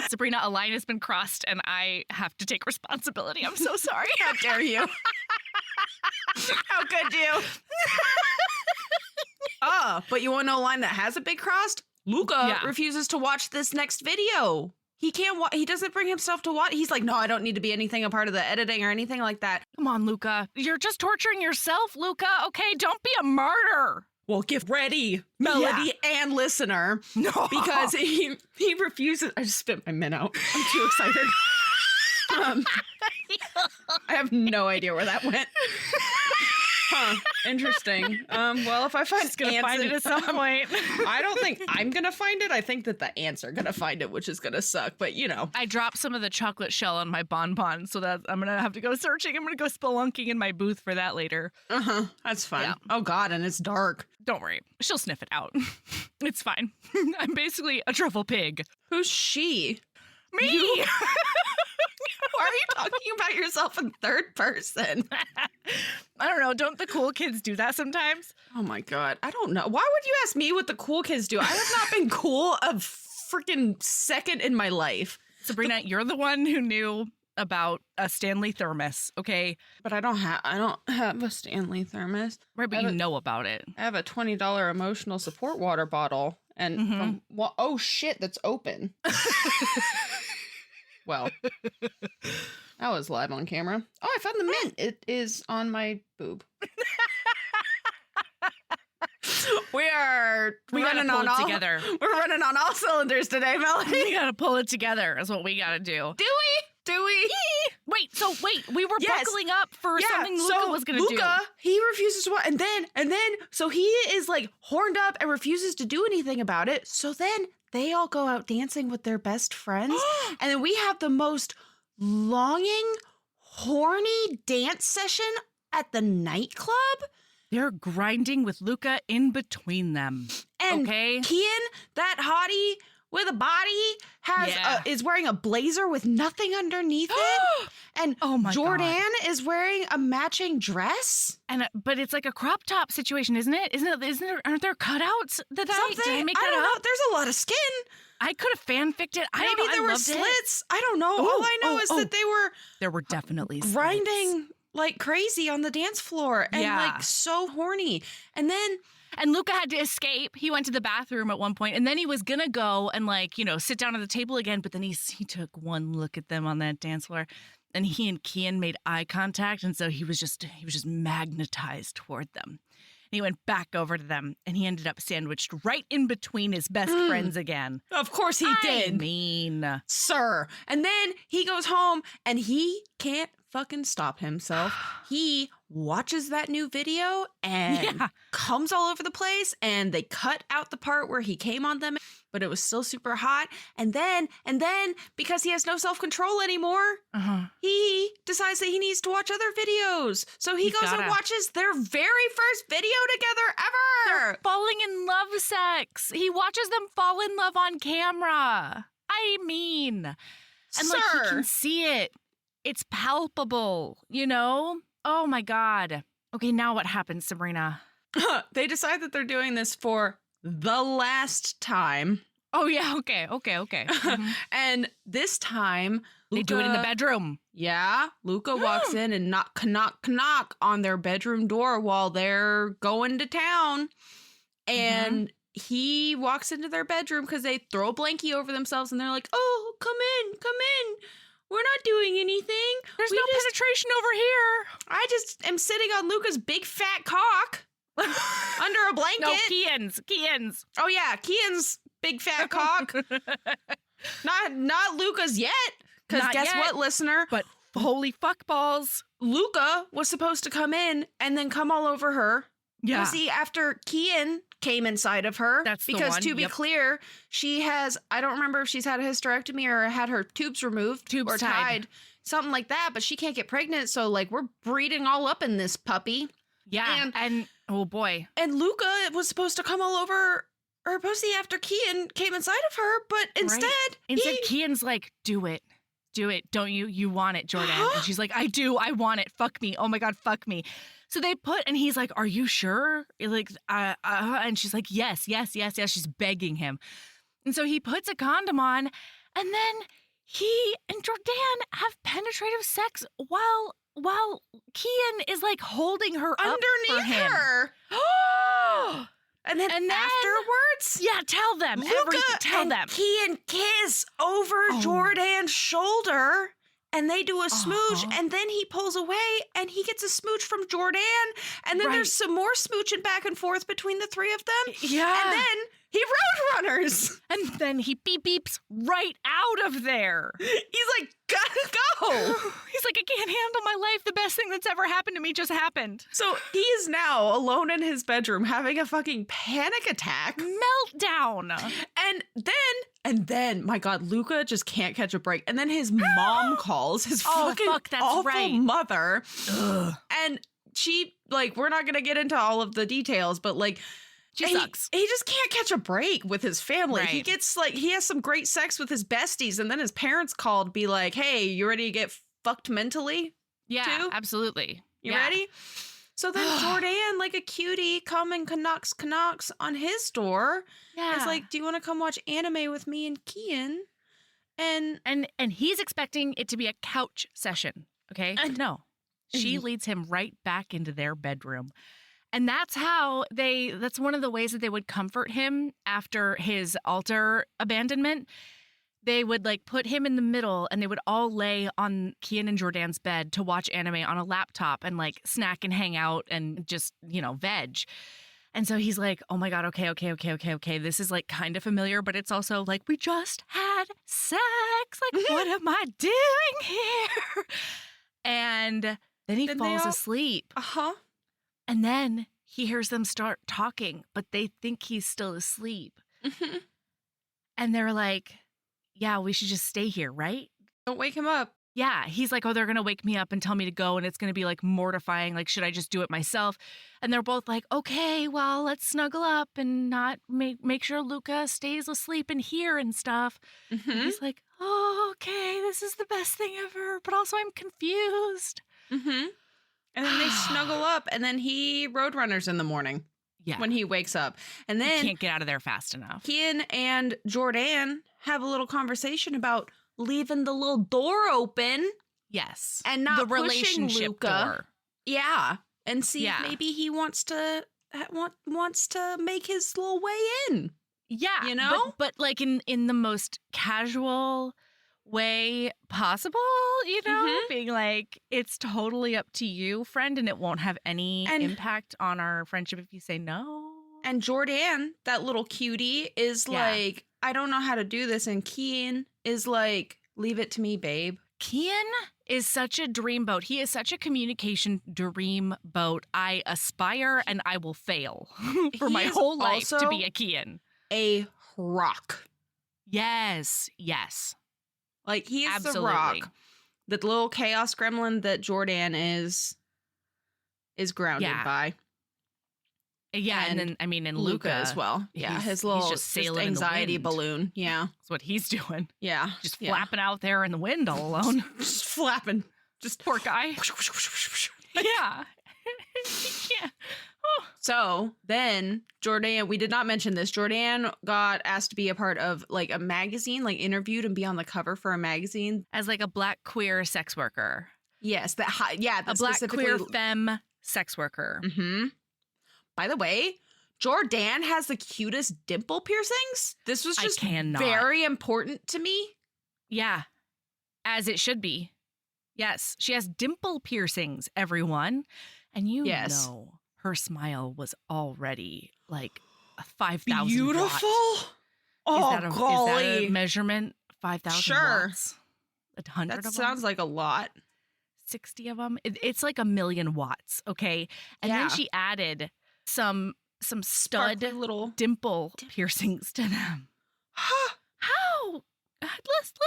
Sabrina, a line has been crossed and I have to take responsibility. I'm so sorry.
How dare you? How could you? But you want to know a line that hasn't been crossed? Luca refuses to watch this next video. He can't. He doesn't bring himself to watch. He's like, no, I don't need to be anything a part of the editing or anything like that.
Come on, Luca. You're just torturing yourself, Luca. Okay, don't be a martyr.
Well, get ready, Melody and listener, because he refuses. I just spit my mint out. I'm too excited. I have no idea where that went. Interesting. Well, if I find
it at some point.
I don't think I'm gonna find it. I think that the ants are gonna find it, which is gonna suck. But you know,
I dropped some of the chocolate shell on my bonbon, so that I'm gonna have to go searching. I'm gonna go spelunking in my booth for that later.
That's fine. Yeah. Oh God, and it's dark.
Don't worry, she'll sniff it out. It's fine. I'm basically a truffle pig.
Who's she?
Me.
Why are you talking about yourself in third person?
I don't know. Don't the cool kids do that sometimes?
Oh my God. I don't know. Why would you ask me what the cool kids do? I have not been cool a freaking second in my life.
Sabrina, you're the one who knew about a Stanley thermos, okay?
But I don't have a Stanley thermos.
Right, but you know about it.
I have a $20 emotional support water bottle. And oh shit, that's open. Well, that was live on camera. Oh, I found the mint. It is on my boob. We're running on all cylinders today, Melody.
We gotta pull it together is what we gotta do.
Do we?
Wait, we were buckling up for something Luca was gonna do.
Luca, he refuses to watch, and then, so he is like horned up and refuses to do anything about it. So then they all go out dancing with their best friends. And then we have the most longing, horny dance session at the nightclub.
They're grinding with Luca in between them.
And
okay?
Kian, that hottie with a body, is wearing a blazer with nothing underneath it. And Jordan is wearing a matching dress.
But it's like a crop top situation, isn't it? Aren't there cutouts that I make that
I don't know.
up?
There's a lot of skin.
I could have fanficked it.
Maybe there were slits. I don't know. All I know is that
there were definitely
grinding
slits.
Like crazy on the dance floor and like so horny. And
Luca had to escape. He went to the bathroom at one point, and then he was gonna go and sit down at the table again. But then he took one look at them on that dance floor, and he and Kian made eye contact, and so he was just magnetized toward them. And he went back over to them, and he ended up sandwiched right in between his best friends again.
Of course he did.
I mean,
sir. And then he goes home, and he can't fucking stop himself. He watches that new video and comes all over the place, and they cut out the part where he came on them, but it was still super hot. And then because he has no self-control anymore, he decides that he needs to watch other videos. So he goes and watches their very first video together ever.
They're falling in love sex. He watches them fall in love on camera. I mean, and like he can see it. It's palpable, you know? Oh my God. Okay, now what happens, Sabrina?
They decide that they're doing this for the last time.
Oh yeah, okay. Mm-hmm.
And this time,
they do it in the bedroom.
Yeah, Luca walks in and knock on their bedroom door while they're going to town. And he walks into their bedroom because they throw a blankie over themselves and they're like, oh, come in. We're not doing anything.
There's no penetration over here.
I just am sitting on Luca's big fat cock under a blanket.
No, Kian's.
Oh yeah, Kian's big fat cock. Not Luca's yet. Because guess what, listener?
But holy fuck balls.
Luca was supposed to come in and then come all over her.
Yeah.
See, after Kian came inside of her.
That's the
because
one.
To be clear, she has, I don't remember if she's had a hysterectomy or had her tubes removed.
Tubes
or tied. Something like that, but she can't get pregnant. So like we're breeding all up in this puppy.
Yeah. And oh boy.
And Luca was supposed to come all over her pussy after Kian came inside of her, but instead
Kian's like, do it. Don't you? You want it, Jordan. And she's like, I do. I want it. Fuck me. Oh my God, fuck me. So they and he's like, are you sure? Like, and she's like, yes. She's begging him. And so he puts a condom on, and then he and Jordan have penetrative sex while Kian is like holding her
underneath
up for him.
her. And then afterwards?
Yeah, tell them.
Luca
tell them.
Kian kiss over Jordan's shoulder. And they do a smooch, and then he pulls away, and he gets a smooch from Jordan, and then there's some more smooching back and forth between the three of them.
Yeah.
And then he roadrunners.
And then he beeps right out of there.
He's like, gotta go.
He's like, I can't handle my life. The best thing that's ever happened to me just happened.
So he is now alone in his bedroom having a fucking panic attack.
Meltdown.
And then, my God, Luca just can't catch a break. And then his mom calls, his fucking awful mother.
Ugh.
And she, like, we're not going to get into all of the details, but like,
she sucks.
He just can't catch a break with his family.
Right.
He gets like, he has some great sex with his besties. And then his parents called, be like, hey, you ready to get fucked mentally?
Yeah,
too?
Absolutely.
You ready? So then Jordan, like a cutie, come and knocks on his door. Yeah. It's like, do you want to come watch anime with me and Kian?
And he's expecting it to be a couch session. Okay. No. She leads him right back into their bedroom. And that's one of the ways that they would comfort him after his altar abandonment. They would like put him in the middle and they would all lay on Kian and Jordan's bed to watch anime on a laptop and like snack and hang out and just, veg. And so he's like, oh my God, okay. This is like kind of familiar, but it's also like, we just had sex. Like, what am I doing here? And then he falls asleep. And then he hears them start talking, but they think he's still asleep. And they're like, yeah, we should just stay here, right?
Don't wake him up.
Yeah. He's like, oh, they're going to wake me up and tell me to go. And it's going to be like mortifying. Like, should I just do it myself? And they're both like, okay, well, let's snuggle up and not make sure Luca stays asleep in here and stuff. And he's like, oh, okay, this is the best thing ever. But also I'm confused.
And then they snuggle up, and then he roadrunners in the morning. Yeah. When he wakes up. And then
he can't get out of there fast enough.
Kian and Jordan have a little conversation about leaving the little door open.
Yes.
And not
the
pushing
relationship
Luca.
Door.
Yeah. And see if maybe he wants to make his little way in.
Yeah. But like in the most casual way possible, being like, it's totally up to you, friend, and it won't have any impact on our friendship if you say no.
And Jordan, that little cutie, is like, I don't know how to do this, and Kian is like, leave it to me, babe.
Kian is such a dreamboat. He is such a communication dreamboat. I aspire and I will fail for my whole life to be a Kian.
A rock.
Yes. Yes.
Like, he is
Absolutely.
the rock. The little chaos gremlin that Jordan is grounded by.
Yeah, and then, I mean, and Luca
as well. Yeah, his little
he's just sailing
anxiety
in the wind.
balloon. Yeah.
That's what he's doing.
Yeah.
Just flapping out there in the wind all alone.
Just flapping. Just
Poor guy. Yeah. Yeah. Oh.
So then Jordan, we did not mention this. Jordan got asked to be a part of like a magazine, like interviewed and be on the cover for a magazine.
As like a black queer sex worker.
Yes.
A black queer femme sex worker.
Mm-hmm. By the way, Jordan has the cutest dimple piercings. This was just very important to me.
Yeah, as it should be. Yes, she has dimple piercings, everyone. And you know her smile was already like 5,000
beautiful.
Oh, is that a measurement? 5,000
sure.
watts? 100
that
of them?
Sounds like a lot.
60 of them? It's like 1,000,000 watts, okay? And then she added some stud
little
dimple piercings to them. How?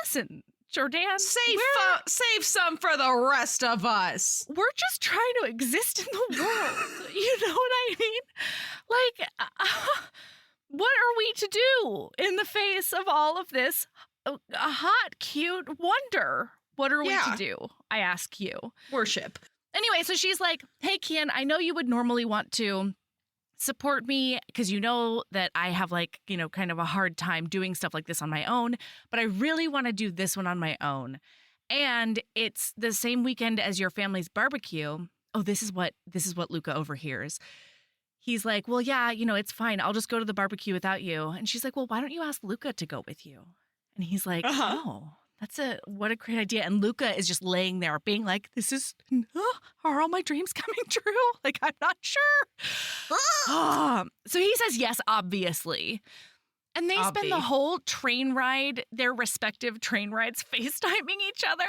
Listen, Jordan.
Save some for the rest of us.
We're just trying to exist in the world. You know what I mean? Like, what are we to do in the face of all of this hot, cute wonder? What are we to do? I ask you.
Worship.
Anyway, so she's like, hey, Kian, I know you would normally want to support me because you know that I have like, you know, kind of a hard time doing stuff like this on my own, but I really want to do this one on my own. And it's the same weekend as your family's barbecue. Oh, this is what Luca overhears. He's like, well, yeah, you know, it's fine. I'll just go to the barbecue without you. And she's like, well, why don't you ask Luca to go with you? And he's like, oh, what a great idea. And Luca is just laying there being like, are all my dreams coming true? Like, I'm not sure. So he says yes, obviously. And they spend the whole train ride, their respective train rides, FaceTiming each other.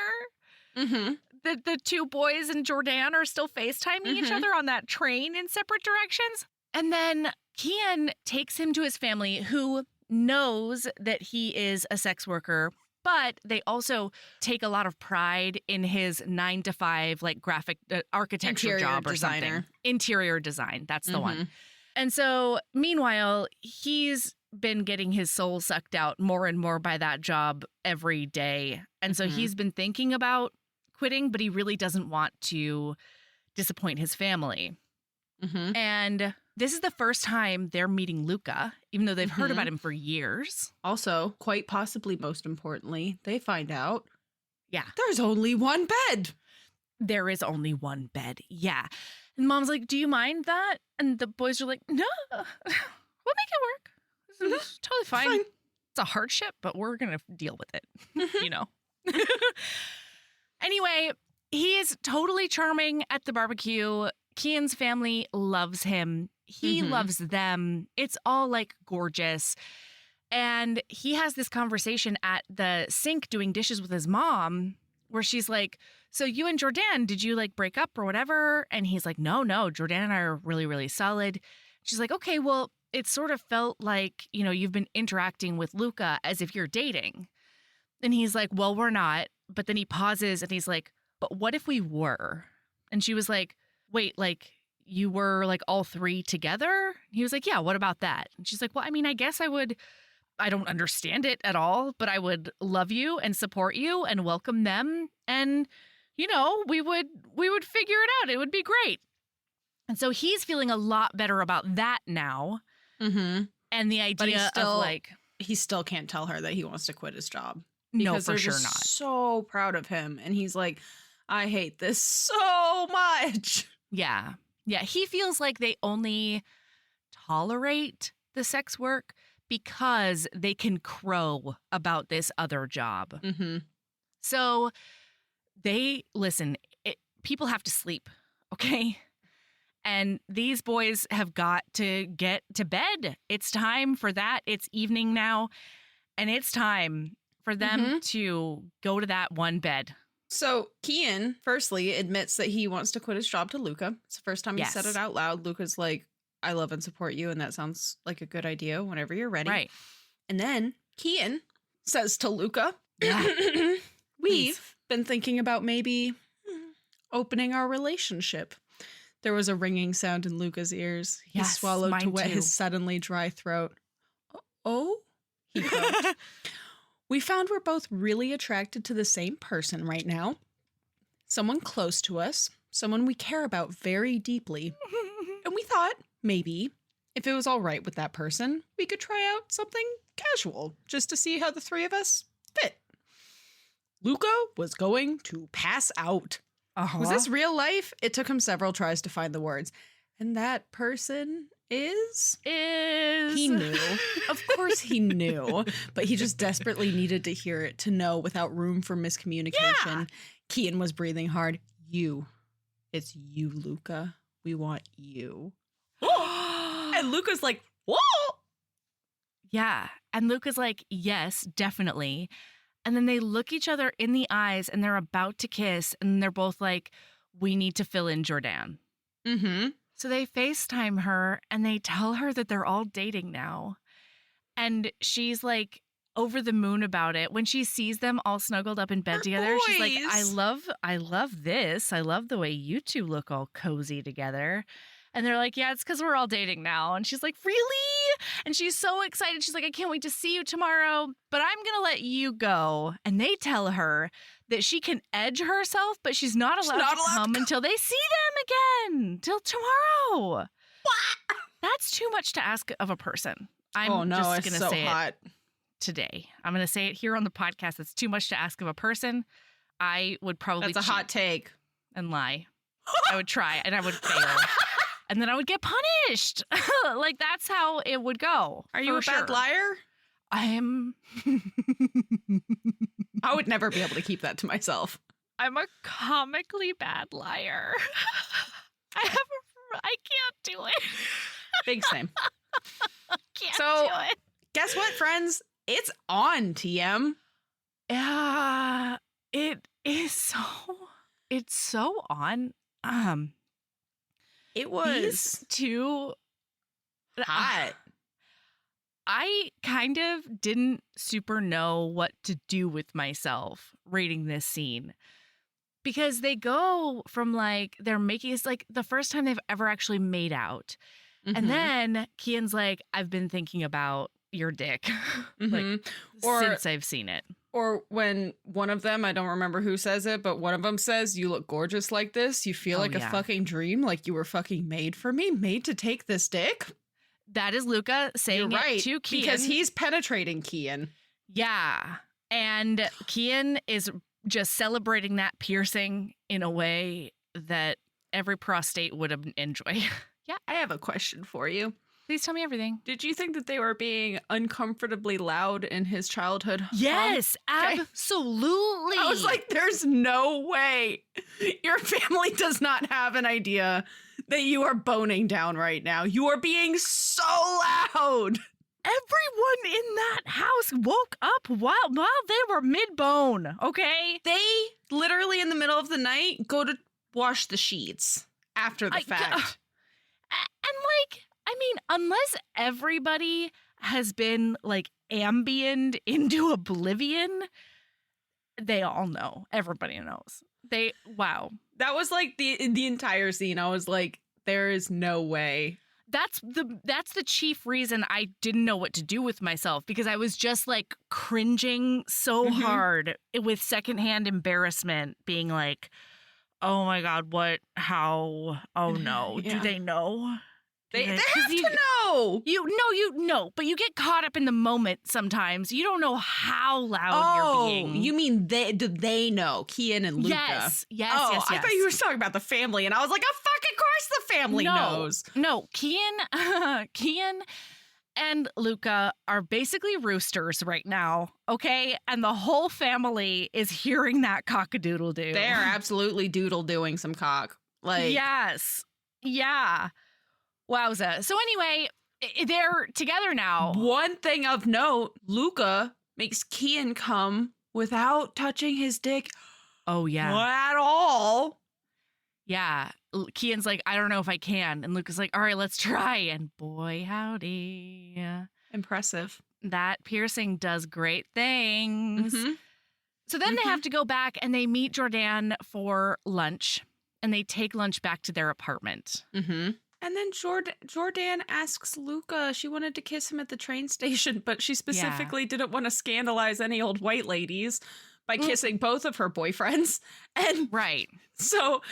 Mm-hmm. The two boys and Jordan are still FaceTiming each other on that train in separate directions. And then Kian takes him to his family, who knows that he is a sex worker, but they also take a lot of pride in his 9-to-5 like graphic architecture job or something. Interior design. That's the one. And so meanwhile, he's been getting his soul sucked out more and more by that job every day. And so he's been thinking about quitting, but he really doesn't want to disappoint his family. And this is the first time they're meeting Luca, even though they've heard about him for years.
Also, quite possibly most importantly, they find out,
yeah,
there's only one bed.
There is only one bed. Yeah. And Mom's like, do you mind that? And the boys are like, no, we'll make it work. It's totally fine. It's a hardship, but we're going to deal with it, you know? Anyway, he is totally charming at the barbecue. Kian's family loves him. He loves them. It's all like gorgeous. And he has this conversation at the sink doing dishes with his mom where she's like, so you and Jordan, did you like break up or whatever? And he's like, no, Jordan and I are really, really solid. She's like, okay, well, it sort of felt like, you know, you've been interacting with Luca as if you're dating. And he's like, well, we're not. But then he pauses and he's like, but what if we were? And she was like, wait, like you were like all three together? He was like, yeah, what about that? And she's like, well, I mean, I guess I don't understand it at all, but I would love you and support you and welcome them. And, you know, we would figure it out. It would be great. And so he's feeling a lot better about that now. And the idea of like,
he still can't tell her that he wants to quit his job.
No,
because
for sure
just
not.
So proud of him. And he's like, I hate this so much.
Yeah. Yeah. He feels like they only tolerate the sex work because they can crow about this other job. So people have to sleep, okay? And these boys have got to get to bed. It's time for that. It's evening now. And it's time for them to go to that one bed
So Kian, firstly, admits that he wants to quit his job to Luca. It's the first time he said it out loud. Luca's like, I love and support you, and that sounds like a good idea whenever you're ready.
Right.
And then Kian says to Luca, we've been thinking about maybe opening our relationship. There was a ringing sound in Luca's ears. He swallowed to wet his suddenly dry throat. Oh? He croaked. We found we're both really attracted to the same person right now. Someone close to us. Someone we care about very deeply. And we thought, maybe, if it was all right with that person, we could try out something casual just to see how the three of us fit. Luca was going to pass out. Was this real life? It took him several tries to find the words. And that person is? He knew. Of course he knew. But he just desperately needed to hear it to know without room for miscommunication. Yeah. Kian was breathing hard. You. It's you, Luca. We want you. And Luca's like, whoa!
Yeah. And Luca's like, yes, definitely. And then they look each other in the eyes and they're about to kiss. And they're both like, we need to fill in Jordan.
Mm-hmm.
So they FaceTime her and they tell her that they're all dating now. And she's like over the moon about it. When she sees them all snuggled up in bed together, she's like, I love this. I love the way you two look all cozy together. And they're like, yeah, it's because we're all dating now. And she's like, really? And she's so excited. She's like, I can't wait to see you tomorrow, but I'm going to let you go. And they tell her that she can edge herself, but she's not allowed to come until they see them again, till tomorrow.
What?
That's too much to ask of a person. I'm
just
going to say
hot.
It today. I'm going to say it here on the podcast. It's too much to ask of a person. I would probably
That's a hot take.
And lie. I would try and I would fail. And then I would get punished. Like, that's how it would go.
Are you a bad liar?
I am.
I would never be able to keep that to myself.
I'm a comically bad liar. I can't do it.
Big same.
Can't do it.
Guess what, friends? It's on, TM.
Yeah, it is so. It's so on.
It was
too
hot.
I kind of didn't super know what to do with myself reading this scene. Because they go from like, they're making, it's like the first time they've ever actually made out. Mm-hmm. And then Kian's like, I've been thinking about your dick. Like, since I've seen it.
Or when one of them, I don't remember who says it, but one of them says, you look gorgeous like this. You feel like a fucking dream, like you were fucking made for me, made to take this dick.
That is Luca saying it to Kian.
Because he's penetrating Kian.
Yeah. And Kian is just celebrating that piercing in a way that every prostate would enjoy.
Yeah, I have a question for you.
Please tell me everything.
Did you think that they were being uncomfortably loud in his childhood?
Yes, absolutely.
I was like, there's no way your family does not have an idea that you are boning down right now. You are being so loud.
Everyone in that house woke up while they were mid-bone, okay?
They literally in the middle of the night go to wash the sheets after the fact.
And like, I mean, unless everybody has been like ambient into oblivion, they all know. Everybody knows. Wow.
That was like the entire scene. I was like, there is no way.
That's the chief reason I didn't know what to do with myself, because I was just like cringing so hard with secondhand embarrassment, being like, oh my God, what, how, oh no, do they know?
They have to know.
You know, but you get caught up in the moment sometimes. You don't know how loud you're being.
You mean do they know? Kian and Luca.
Yes.
I thought you were talking about the family, and I was like, oh, fucking course the family knows.
No, Kian and Luca are basically roosters right now, okay? And the whole family is hearing that cock-a-doodle-doo.
They are absolutely doodle-doing some cock. Like,
yes. Yeah. Wowza. So anyway, they're together now.
One thing of note, Luca makes Kian come without touching his dick.
Oh, yeah.
Not at all.
Yeah. Kian's like, I don't know if I can. And Luke is like, all right, let's try. And boy, howdy.
Impressive.
That piercing does great things.
Mhm.
So then they have to go back and they meet Jordan for lunch. And they take lunch back to their apartment.
Mm-hmm. And then Jordan asks Luca, she wanted to kiss him at the train station, but she specifically didn't want to scandalize any old white ladies by kissing both of her boyfriends. And
right.
So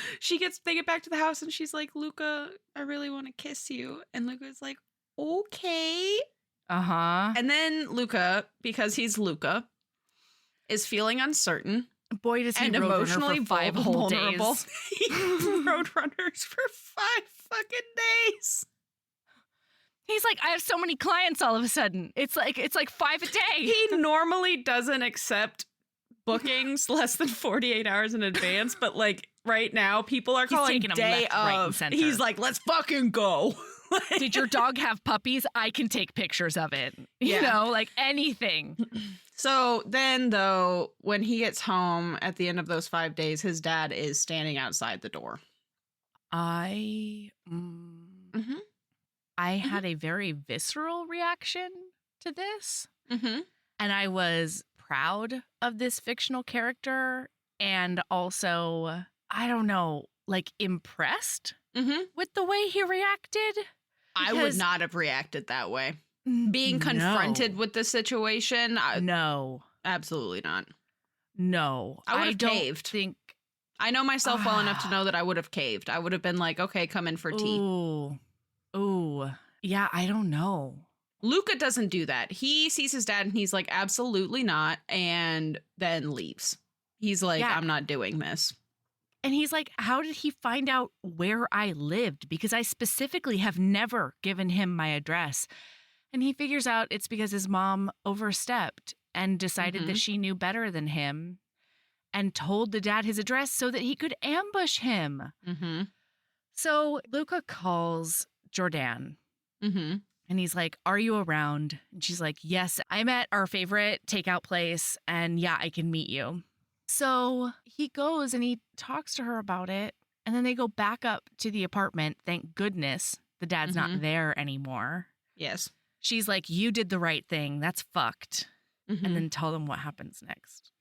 they get back to the house and she's like, Luca, I really want to kiss you. And Luca's like, okay.
Uh-huh.
And then Luca, because he's Luca, is feeling uncertain.
Boy, does he
and
roadrunner
emotionally
for 5 whole
vulnerable.
days.
He roadrunners for 5 fucking days.
He's like, I have so many clients all of a sudden. It's like 5 a day.
He normally doesn't accept bookings less than 48 hours in advance, but like right now, people are calling day
left, right, and
of.
center.
He's like, let's fucking go.
Did your dog have puppies? I can take pictures of it. You
Yeah.
know, like anything.
So then, though, when he gets home at the end of those 5 days, his dad is standing outside the door.
I had a very visceral reaction to this.
Mm-hmm.
And I was proud of this fictional character and also, I don't know, like impressed with the way he reacted.
I would not have reacted that way. Being confronted with the situation,
no,
absolutely not.
No,
I would have
don't
caved.
think
I know myself well enough to know that I would have caved. I would have been like, okay, come in for tea.
Ooh. Yeah, I don't know.
Luca doesn't do that. He sees his dad and he's like, absolutely not. And then leaves. He's like, I'm not doing this.
And he's like, how did he find out where I lived? Because I specifically have never given him my address. And he figures out it's because his mom overstepped and decided that she knew better than him and told the dad his address so that he could ambush him.
Mm-hmm.
So Luca calls Jordan.
Mm-hmm.
And he's like, are you around? And she's like, yes, I'm at our favorite takeout place. And yeah, I can meet you. So he goes and he talks to her about it. And then they go back up to the apartment. Thank goodness the dad's not there anymore.
Yes.
She's like, you did the right thing. That's fucked. And then tell them what happens next.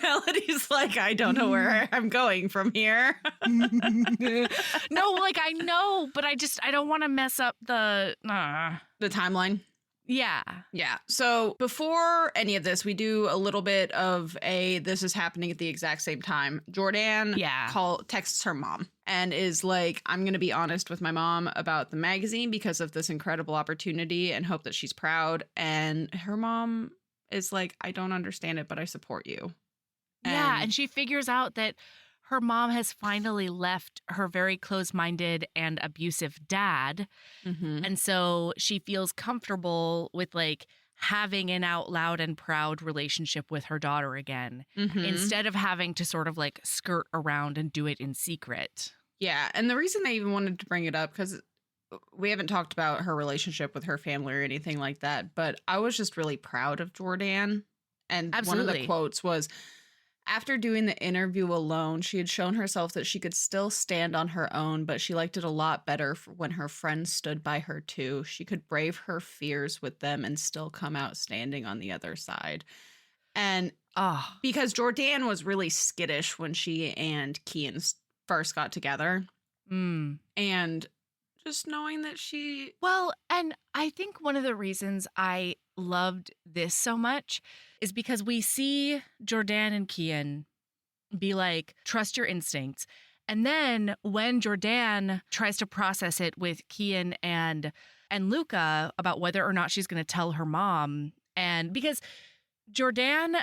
Melody's like, I don't know where I'm going from here.
No, like I know, but I don't want to mess up the
timeline.
Yeah.
Yeah. So before any of this, we do a little bit of this is happening at the exact same time. Jordan texts her mom and is like, I'm going to be honest with my mom about the magazine because of this incredible opportunity and hope that she's proud. And her mom is like, I don't understand it, but I support you.
And she figures out that her mom has finally left her very close-minded and abusive dad. And so she feels comfortable with like having an out loud and proud relationship with her daughter again, instead of having to sort of like skirt around and do it in secret.
Yeah. And the reason I even wanted to bring it up, because we haven't talked about her relationship with her family or anything like that, but I was just really proud of Jordan. And one of the quotes was, after doing the interview alone, she had shown herself that she could still stand on her own, but she liked it a lot better when her friends stood by her too. She could brave her fears with them and still come out standing on the other side. And because Jordan was really skittish when she and Kian first got together. And just knowing that she...
Well, and I think one of the reasons I loved this so much is because we see Jordan and Kian be like, trust your instincts. And then when Jordan tries to process it with Kian and Luca about whether or not she's going to tell her mom, and because Jordan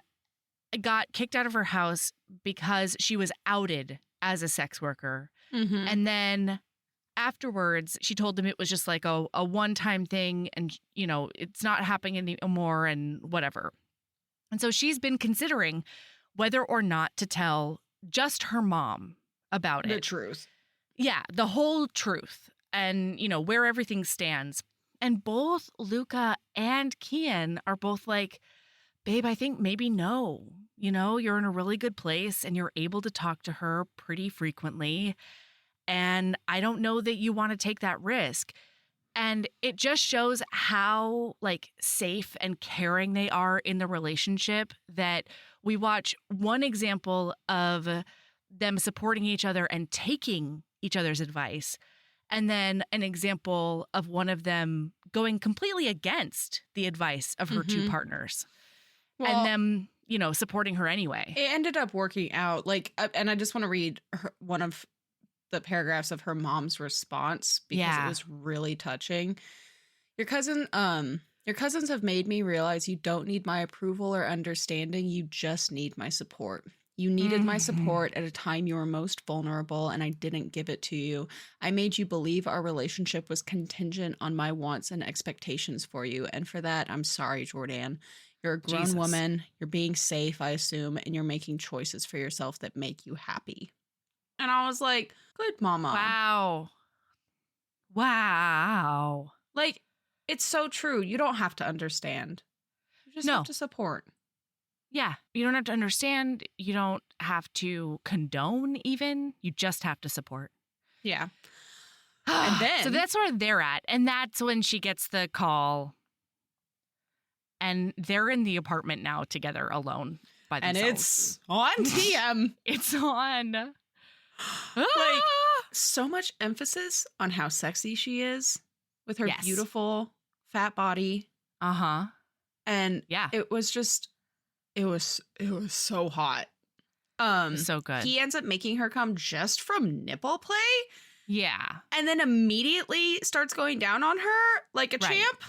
got kicked out of her house because she was outed as a sex worker. And then afterwards, she told them it was just like a one-time thing and, you know, it's not happening anymore and whatever. And so she's been considering whether or not to tell just her mom about it.
The truth.
Yeah, the whole truth and, you know, where everything stands. And both Luca and Kian are both like, babe, I think maybe no. You know, you're in a really good place and you're able to talk to her pretty frequently. And I don't know that you want to take that risk. And it just shows how like safe and caring they are in the relationship, that we watch one example of them supporting each other and taking each other's advice, and then an example of one of them going completely against the advice of her two partners, and them, you know, supporting her anyway.
It ended up working out. Like, and I just want to read one of the paragraphs of her mom's response because it was really touching. Your cousins have made me realize you don't need my approval or understanding. You just need my support. You needed my support at a time you were most vulnerable, and I didn't give it to you. I made you believe our relationship was contingent on my wants and expectations for you, and for that, I'm sorry, Jordan. You're a grown woman. You're being safe, I assume, and you're making choices for yourself that make you happy. And I was like, good mama.
Wow.
Like, it's so true. You don't have to understand. You just have to support.
Yeah. You don't have to understand. You don't have to condone even. You just have to support.
Yeah. And then.
So that's where they're at. And that's when she gets the call. And they're in the apartment now together alone by themselves.
And it's on TM.
It's on.
Like, so much emphasis on how sexy she is with her beautiful fat body.
Uh-huh.
And it was just, it was so hot.
So good.
He ends up making her come just from nipple play.
Yeah.
And then immediately starts going down on her like a champ.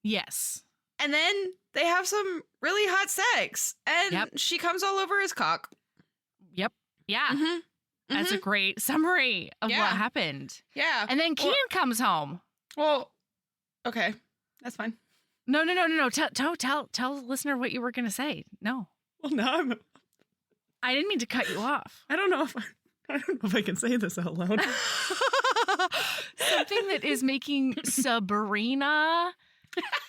Yes.
And then they have some really hot sex. And she comes all over his cock.
Yep. Yeah. That's a great summary of what happened.
Yeah.
And then Kian comes home.
Well, okay. That's fine.
No. Tell the listener what you were going to say. No.
Well, now
I didn't mean to cut you off.
I don't know if I can say this out loud.
Something that is making Sabrina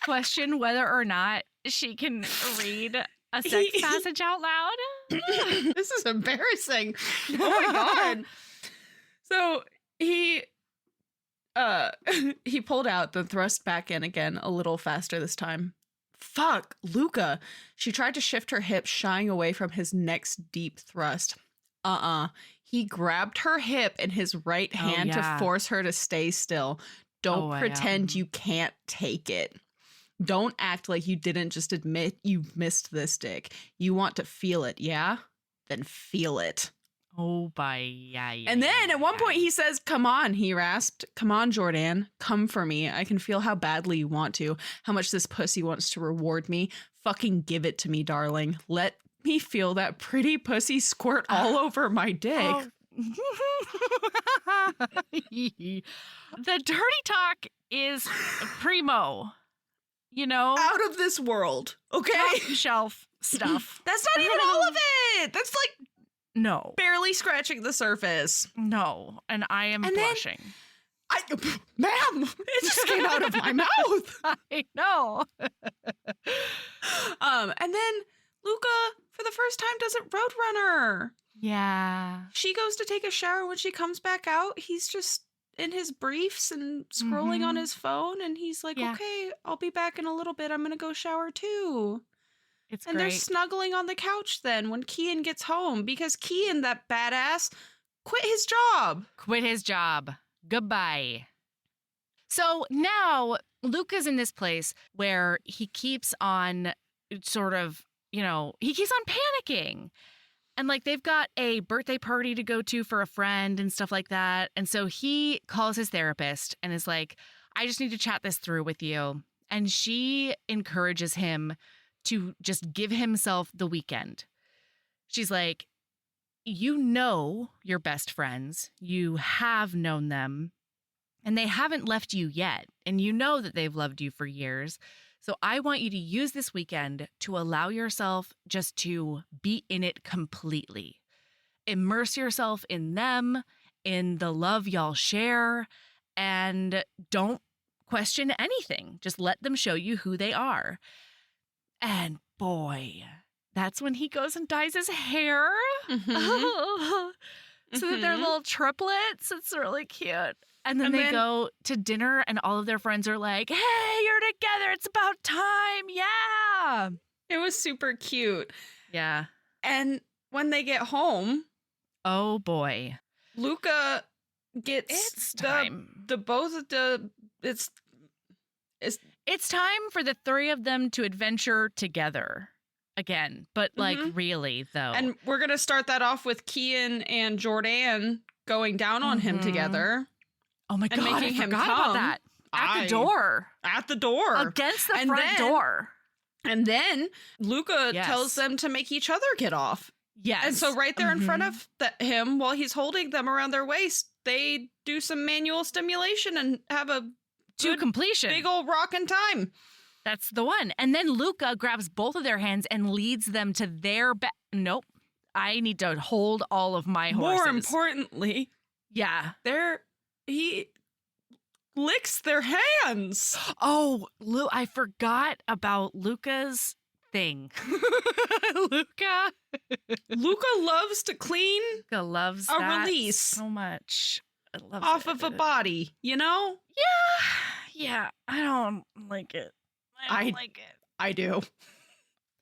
question whether or not she can read a sex passage out loud.
This is embarrassing. Oh my God. So he pulled out, then thrust back in again a little faster this time. Fuck, Luca. She tried to shift her hips, shying away from his next deep thrust. He grabbed her hip in his right hand to force her to stay still. Don't pretend you can't take it. Don't act like you didn't just admit you missed this dick. You want to feel it, yeah? Then feel it.
And
then at one point he says, come on, he rasped. Come on, Jordan. Come for me. I can feel how badly you want to. How much this pussy wants to reward me. Fucking give it to me, darling. Let me feel that pretty pussy squirt all over my dick.
The dirty talk is primo. You know?
Out of this world. Okay?
Top shelf stuff.
That's not even all of it. That's like
no.
Barely scratching the surface.
No. And I am blushing.
Ma'am, it just came out of my mouth.
I know.
And then Luca, for the first time, does it Roadrunner.
Yeah.
She goes to take a shower. When she comes back out, he's just in his briefs and scrolling on his phone. And he's like, okay, I'll be back in a little bit. I'm going to go shower too.
It's
and
great.
They're snuggling on the couch then when Kian gets home because Kian, that badass, quit his job.
Goodbye. So now Luca's in this place where he keeps on sort of, he keeps on panicking. And like they've got a birthday party to go to for a friend and stuff like that. And so he calls his therapist and is like, I just need to chat this through with you. And she encourages him to just give himself the weekend. She's like, you know your best friends. You have known them. And they haven't left you yet. And you know that they've loved you for years. So I want you to use this weekend to allow yourself just to be in it completely. Immerse yourself in them, in the love y'all share, and don't question anything. Just let them show you who they are. And boy. That's when he goes and dyes his hair.
Mhm.
So that they're
Mhm.
little triplets. It's really cute. And then they go to dinner and all of their friends are like, hey, you're together. It's about time. Yeah.
It was super cute.
Yeah.
And when they get home,
Oh, boy.
Luca gets
It's time. It's time for the three of them to adventure together again. But, like, really, though.
And we're going to start that off with Kian and Jordan going down on him together.
Oh, my
and
God,
making
I
him
forgot about
come.
that. At the door.
At the door.
Against the
And
front
then-
door.
And then Luca
Yes.
tells them to make each other get off.
Yes.
And so right there in front of him, while he's holding them around their waist, they do some manual stimulation and have a
to
good
completion.
big old rockin' time.
That's the one. And then Luca grabs both of their hands and leads them to their bed. Nope. I need to hold all of my horses.
More importantly,
Yeah.
he licks their hands.
Oh, I forgot about Luca's thing. Luca
Loves to clean
loves
a
that
release
so much. I love
off
it.
of a body, you know?
Yeah, I don't like it. I don't like it.
I do.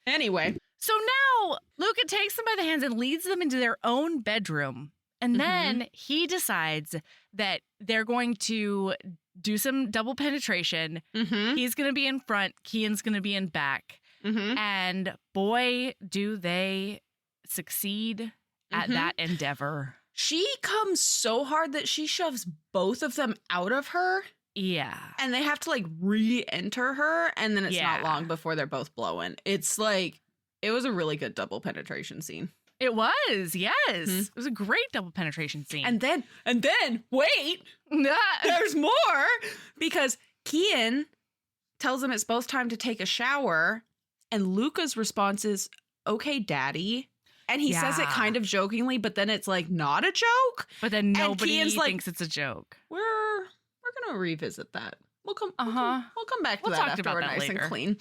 Anyway.
So now Luca takes them by the hands and leads them into their own bedroom. And then he decides that they're going to do some double penetration.
Mm-hmm.
He's going to be in front. Kian's going to be in back.
Mm-hmm.
And boy, do they succeed at that endeavor.
She comes so hard that she shoves both of them out of her.
Yeah.
And they have to like re-enter her. And then it's not
Yeah.
long before they're both blowing. It's like, it was a really good double penetration scene.
It was, yes. It was a great double penetration scene.
And then, wait, there's more. Because Kian tells him it's both time to take a shower. And Luca's response is, okay, daddy. And he says it
Yeah.
kind of jokingly, but then it's like not a joke.
But then nobody
Kian's like,
thinks it's a joke.
We're gonna revisit that. We'll come back to
We'll
that
talk
after
about
we're
that
nice
later.
and clean.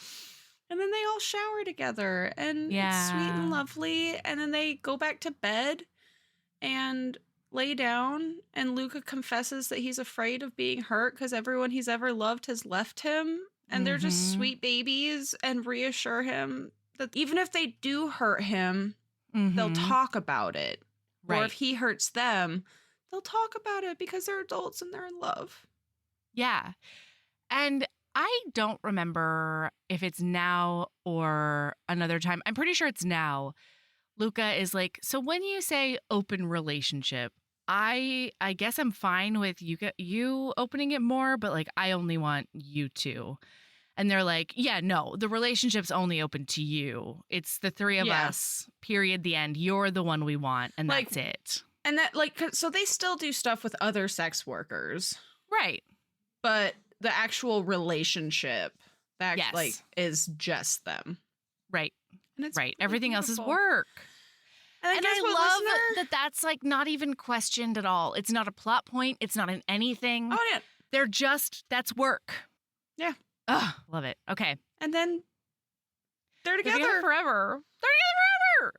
And then they all shower together, and it's sweet and
Yeah.
lovely. And then they go back to bed and lay down. And Luca confesses that he's afraid of being hurt because everyone he's ever loved has left him. And they're just sweet babies, and reassure him that even if they do hurt him, they'll talk about it. Or
Right.
if he hurts them, they'll talk about it because they're adults and they're in love.
Yeah. And I don't remember if it's now or another time. I'm pretty sure it's now. Luca is like, so when you say open relationship, I guess I'm fine with you opening it more, but like I only want you two. And they're like, yeah, no, the relationship's only open to you. It's the three of us, period, the end. You're the one we want, and
Like-
that's it.
And that, like, so they still do stuff with other sex workers,
Right.
but the actual relationship,
Yes.
like, is just them.
Right.
And it's
Right.
really
Everything else is
beautiful.
work.
And
I
guess what,
love
listener?
that that's like not even questioned at all. It's not a plot point. It's not in anything.
Oh, yeah.
They're just, that's work.
Yeah.
Ugh, love it. Okay.
And then they're
They're
together.
forever. They're together forever.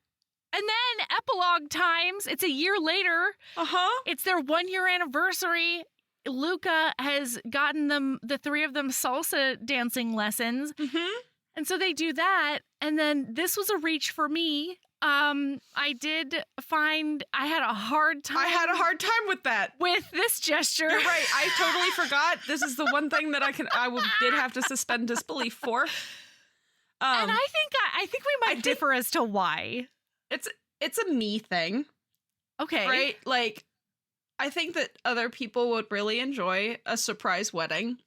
And then epilogue times. It's a year later.
Uh-huh.
It's their 1 year anniversary. Luca has gotten the three of them salsa dancing lessons.
Mm-hmm.
And so they do that. And then this was a reach for me. I did find I had a hard time.
I had a hard time with that.
with this gesture.
You're right. I totally forgot. This is the one thing that did have to suspend disbelief for.
And I think we might differ as to why.
It's a me thing,
Okay.
right? Like, I think that other people would really enjoy a surprise wedding.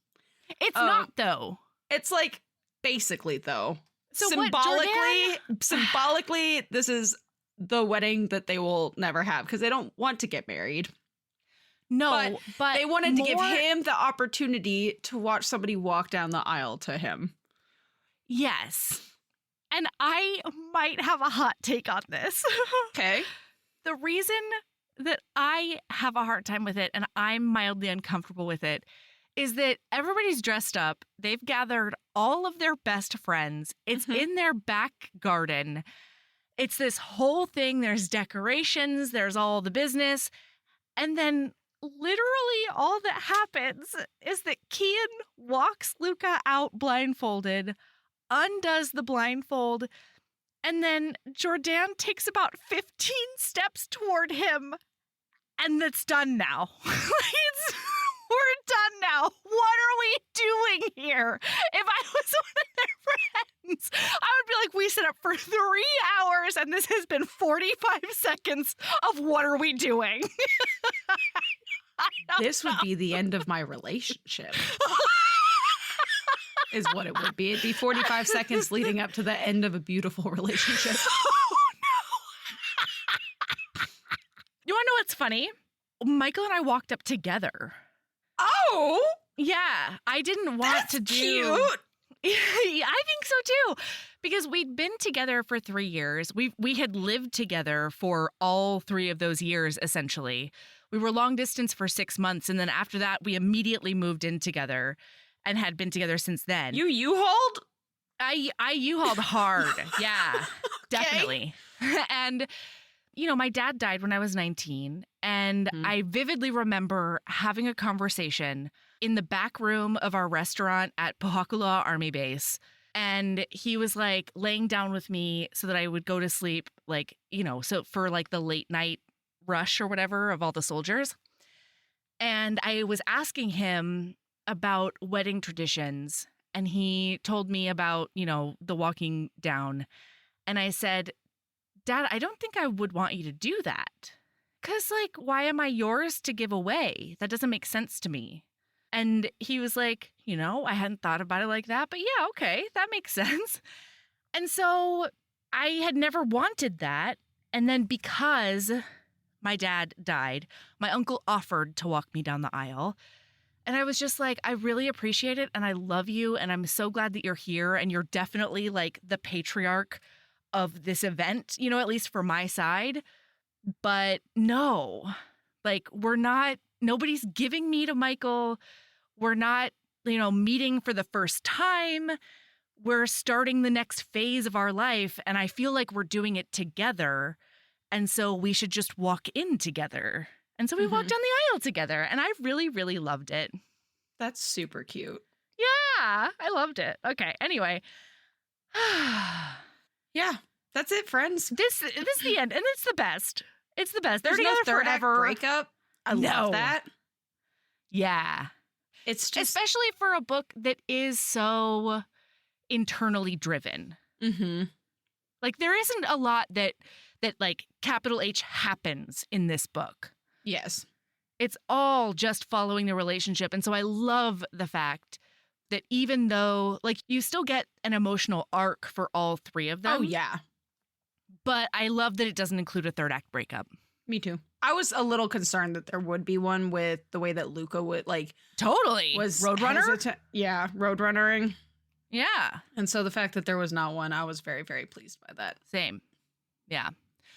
It's not though.
It's like, basically, though.
So what, Jordan?
Symbolically, this is the wedding that they will never have because they don't want to get married.
No, but
They wanted to give
more-
him the opportunity to watch somebody walk down the aisle to him.
Yes. And I might have a hot take on this.
Okay.
The reason that I have a hard time with it and I'm mildly uncomfortable with it is that everybody's dressed up. They've gathered all of their best friends. It's in their back garden. It's this whole thing. There's decorations. There's all the business. And then literally all that happens is that Kian walks Luca out blindfolded, undoes the blindfold, and then Jordan takes about 15 steps toward him. And it's done now. We're done now. What are we doing here? If I was one of their friends, I would be like, we set up for 3 hours and this has been 45 seconds of what are we doing?
This would be the end of my relationship. Is what it would be. It'd be 45 seconds leading up to the end of a beautiful relationship.
Oh, no. You want to know what's funny? Michael and I walked up together.
Oh!
Yeah, I didn't want to do...
cute!
I think so too, because we'd been together for 3 years. We had lived together for all 3 of those years, essentially. We were long distance for 6 months, and then after that, we immediately moved in together and had been together since then.
You U-hauled?
I U-hauled hard. Yeah, definitely. And, you know, my dad died when I was 19, and I vividly remember having a conversation in the back room of our restaurant at Pohakula Army Base. And he was like laying down with me so that I would go to sleep, like, you know, so for like the late night rush or whatever of all the soldiers. And I was asking him about wedding traditions. And he told me about, you know, the walking down. And I said, Dad, I don't think I would want you to do that. Because, like, why am I yours to give away? That doesn't make sense to me. And he was like, you know, I hadn't thought about it like that, but yeah, okay, that makes sense. And so I had never wanted that. And then because my dad died, my uncle offered to walk me down the aisle. And I was just like, I really appreciate it. And I love you. And I'm so glad that you're here. And you're definitely like the patriarch of this event, you know, at least for my side. But no, like nobody's giving me to Michael. We're not, you know, meeting for the first time. We're starting the next phase of our life. And I feel like we're doing it together. And so we should just walk in together. And so we walked down the aisle together. And I really, really loved it.
That's super cute.
Yeah, I loved it. Okay, anyway.
Yeah, that's it, friends.
This is the end. And it's the best. It's the best. They're
There's no
together
third act
forever.
breakup. I love that.
Yeah.
It's just...
Especially for a book that is so internally driven. Like, there isn't a lot that like capital H happens in this book.
Yes.
It's all just following the relationship. And so I love the fact that even though, like, you still get an emotional arc for all 3 of them.
Oh, yeah.
But I love that it doesn't include a third act breakup.
Me too. I was a little concerned that there would be one with the way that Luca would, like...
Totally.
Was
Roadrunner?
Yeah, roadrunnering.
Yeah.
And so the fact that there was not one, I was very, very pleased by that.
Same. Yeah.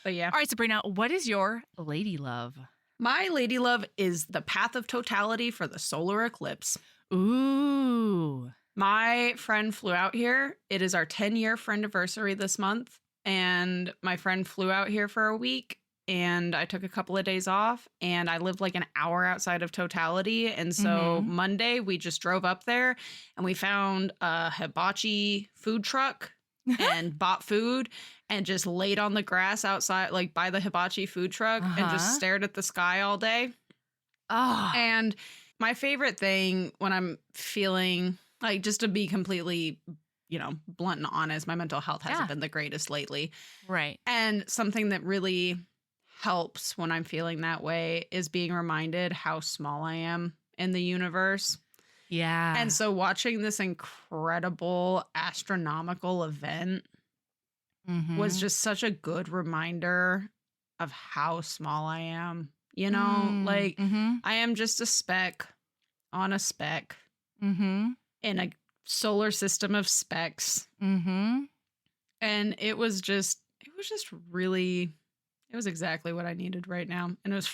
But yeah.
All right, Sabrina, what is your lady love?
My lady love is The Path of Totality for the solar eclipse.
Ooh.
My friend flew out here. It is our 10-year friendiversary this month. And my friend flew out here for a week. And I took a couple of days off. And I lived like an hour outside of Totality. And so Monday, we just drove up there. And we found a hibachi food truck. And bought food and just laid on the grass outside, like by the hibachi food truck and just stared at the sky all day.
Oh.
And my favorite thing when I'm feeling like, just to be completely, you know, blunt and honest, my mental health hasn't been the greatest lately.
Right.
And something that really helps when I'm feeling that way is being reminded how small I am in the universe.
Yeah.
And so watching this incredible astronomical event was just such a good reminder of how small I am. You know, like I am just a speck on a speck in a solar system of specks. And it was exactly what I needed right now. And it was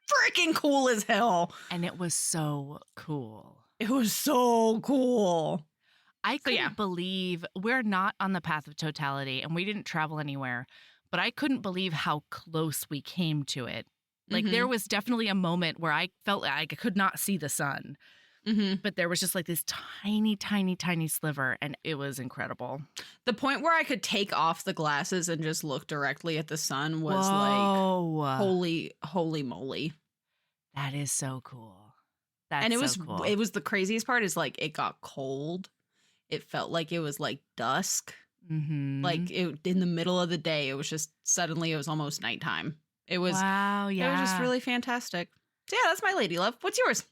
freaking cool as hell.
And it was so cool.
It was so cool.
I couldn't believe we're not on the path of totality and we didn't travel anywhere, but I couldn't believe how close we came to it. Like there was definitely a moment where I felt like I could not see the sun, but there was just like this tiny, tiny, tiny sliver, and it was incredible.
The point where I could take off the glasses and just look directly at the sun was like, holy moly.
That is so cool. That's
and it
so
was
cool.
It was the craziest part is like it got cold. It felt like it was like dusk. Like in the middle of the day, it was just suddenly it was almost nighttime. It was
wow, yeah.
It was just really fantastic. So yeah, that's my lady love. What's yours?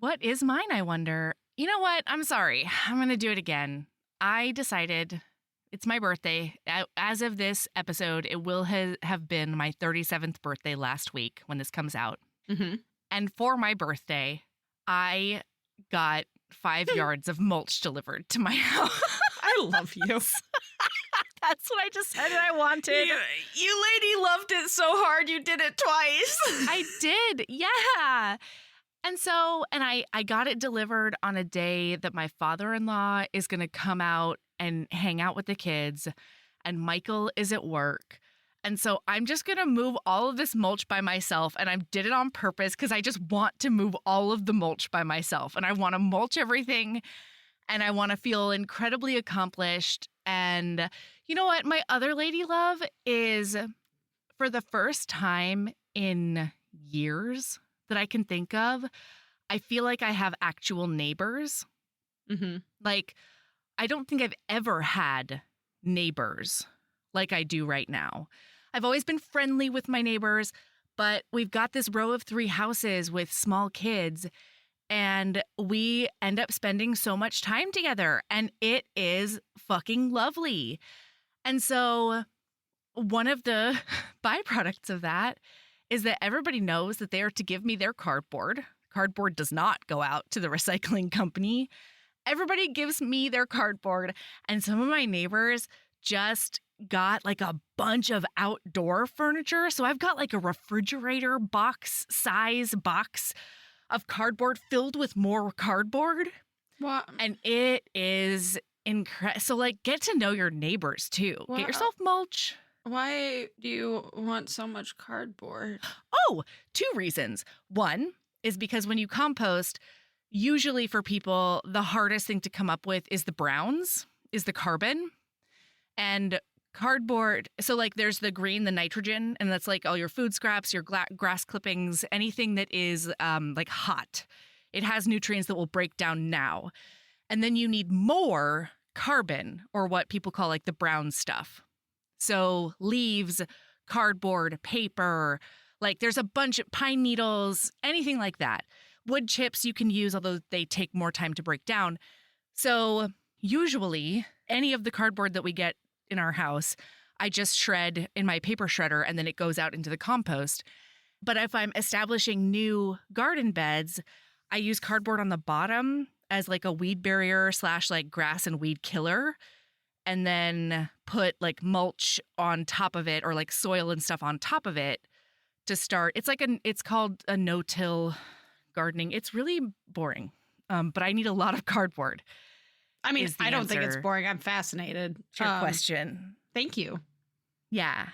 What is mine, I wonder? You know what? I'm sorry. I'm going to do it again. I decided it's my birthday. As of this episode, it will have been my 37th birthday last week when this comes out. And for my birthday, I got 5 yards of mulch delivered to my house.
I love you.
That's what I just said I wanted.
You lady loved it so hard you did it twice.
I did, yeah. And so, I got it delivered on a day that my father-in-law is going to come out and hang out with the kids, and Michael is at work. And so I'm just going to move all of this mulch by myself, and I did it on purpose because I just want to move all of the mulch by myself, and I want to mulch everything, and I want to feel incredibly accomplished. And you know what? My other lady love is, for the first time in years that I can think of, I feel like I have actual neighbors. Like, I don't think I've ever had neighbors like I do right now. I've always been friendly with my neighbors, but we've got this row of 3 houses with small kids, and we end up spending so much time together, and it is fucking lovely. And so one of the byproducts of that is that everybody knows that they are to give me their cardboard. Cardboard does not go out to the recycling company. Everybody gives me their cardboard, and some of my neighbors just got like a bunch of outdoor furniture. So I've got like a refrigerator box size box of cardboard filled with more cardboard.
What?
And it is incredible. So like, get to know your neighbors too.
Wow.
Get yourself mulch.
Why do you want so much cardboard?
Oh, 2 reasons. One is because when you compost, usually for people, the hardest thing to come up with is the browns, is the carbon. And cardboard, so like there's the green, the nitrogen, and that's like all your food scraps, your grass clippings, anything that is like hot. It has nutrients that will break down now. And then you need more carbon, or what people call like the brown stuff. So leaves, cardboard, paper, like there's a bunch of pine needles, anything like that. Wood chips you can use, although they take more time to break down. So usually any of the cardboard that we get in our house, I just shred in my paper shredder and then it goes out into the compost. But if I'm establishing new garden beds, I use cardboard on the bottom as like a weed barrier / like grass and weed killer, and then put like mulch on top of it, or like soil and stuff on top of it to start. It's called a no-till gardening. It's really boring, but I need a lot of cardboard.
I mean, I don't think it's boring. I'm fascinated.
Your question.
Thank you.
Yeah.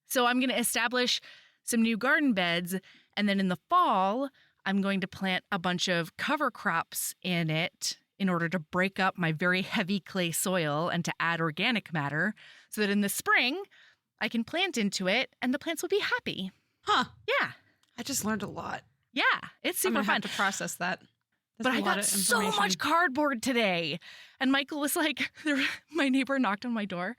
So I'm going to establish some new garden beds, and then in the fall, I'm going to plant a bunch of cover crops in it in order to break up my very heavy clay soil and to add organic matter, so that in the spring, I can plant into it and the plants will be happy.
Huh.
Yeah.
I just learned a lot.
Yeah. It's super fun.
Have to process that.
But I got so much cardboard today. And Michael was like, my neighbor knocked on my door.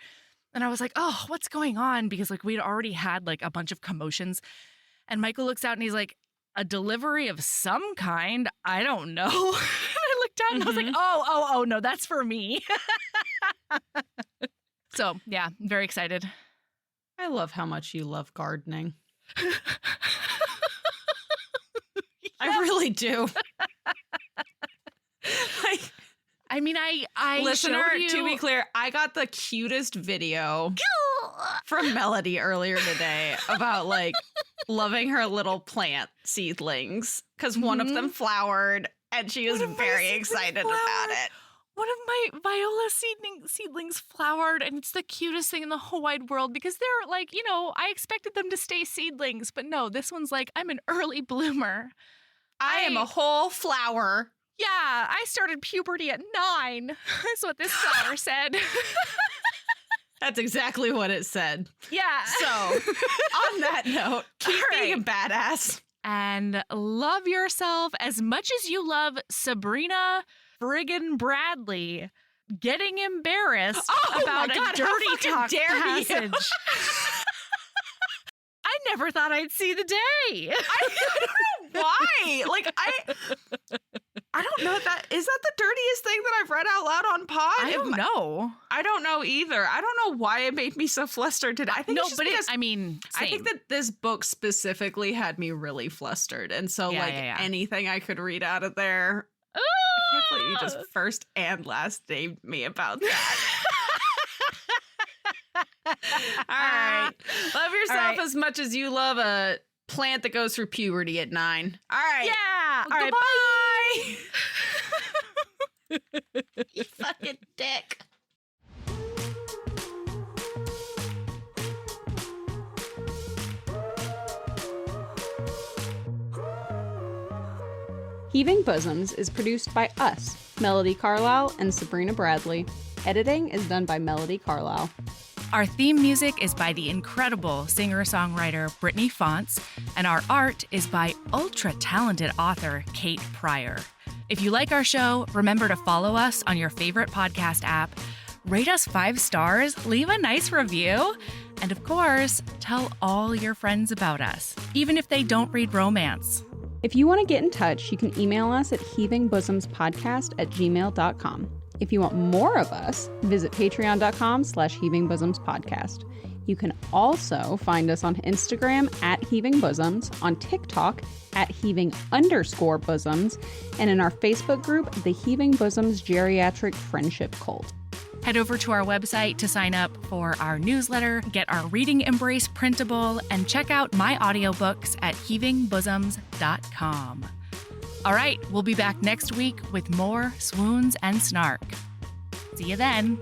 And I was like, oh, what's going on? Because like we'd already had like a bunch of commotions. And Michael looks out and he's like, a delivery of some kind? I don't know. And I looked down and I was like, oh, no, that's for me. So yeah, I'm very excited.
I love how much you love gardening. I really do.
I mean, I
listener,
showed you...
to be clear, I got the cutest video from Melody earlier today about like loving her little plant seedlings because one of them flowered And she was
One of my
very
seedlings
excited about
flowered.
it.
One of my viola seedlings flowered, and it's the cutest thing in the whole wide world because they're like, I expected them to stay seedlings, but no, this one's like, I'm an early bloomer.
I am a whole flower.
Yeah, I started puberty at 9. That's what this flower said.
That's exactly what it said.
Yeah.
So, on that note, keep being a badass.
And love yourself as much as you love Sabrina friggin' Bradley getting embarrassed about
God,
a dirty talk
passage.
I never thought I'd see the day.
I don't know why. Like, I don't know that. Is that the dirtiest thing that I've read out loud on pod?
I don't know.
I don't know either. I don't know why it made me so flustered today. I think it's just because
same.
I think that this book specifically had me really flustered. And so, anything I could read out of there. I can't believe you just first and last named me about that. All right. Love yourself as much as you love a plant that goes through puberty at 9. All right.
Yeah.
All right.
Bye.
You fucking dick.
Heaving Bosoms is produced by us, Melody Carlisle and Sabrina Bradley. Editing is done by Melody Carlisle.
Our theme music is by the incredible singer-songwriter Brittany Fonts, and our art is by ultra-talented author Kate Pryor. If you like our show, remember to follow us on your favorite podcast app, rate us 5 stars, leave a nice review, and of course, tell all your friends about us, even if they don't read romance.
If you want to get in touch, you can email us at heavingbosomspodcast@gmail.com. If you want more of us, visit patreon.com/heavingbosomspodcast. You can also find us on Instagram @heavingbosoms, on TikTok @heaving_bosoms, and in our Facebook group, the Heaving Bosoms Geriatric Friendship Cult.
Head over to our website to sign up for our newsletter, get our Reading Embrace printable, and check out my audiobooks at heavingbosoms.com. All right, we'll be back next week with more swoons and snark. See you then.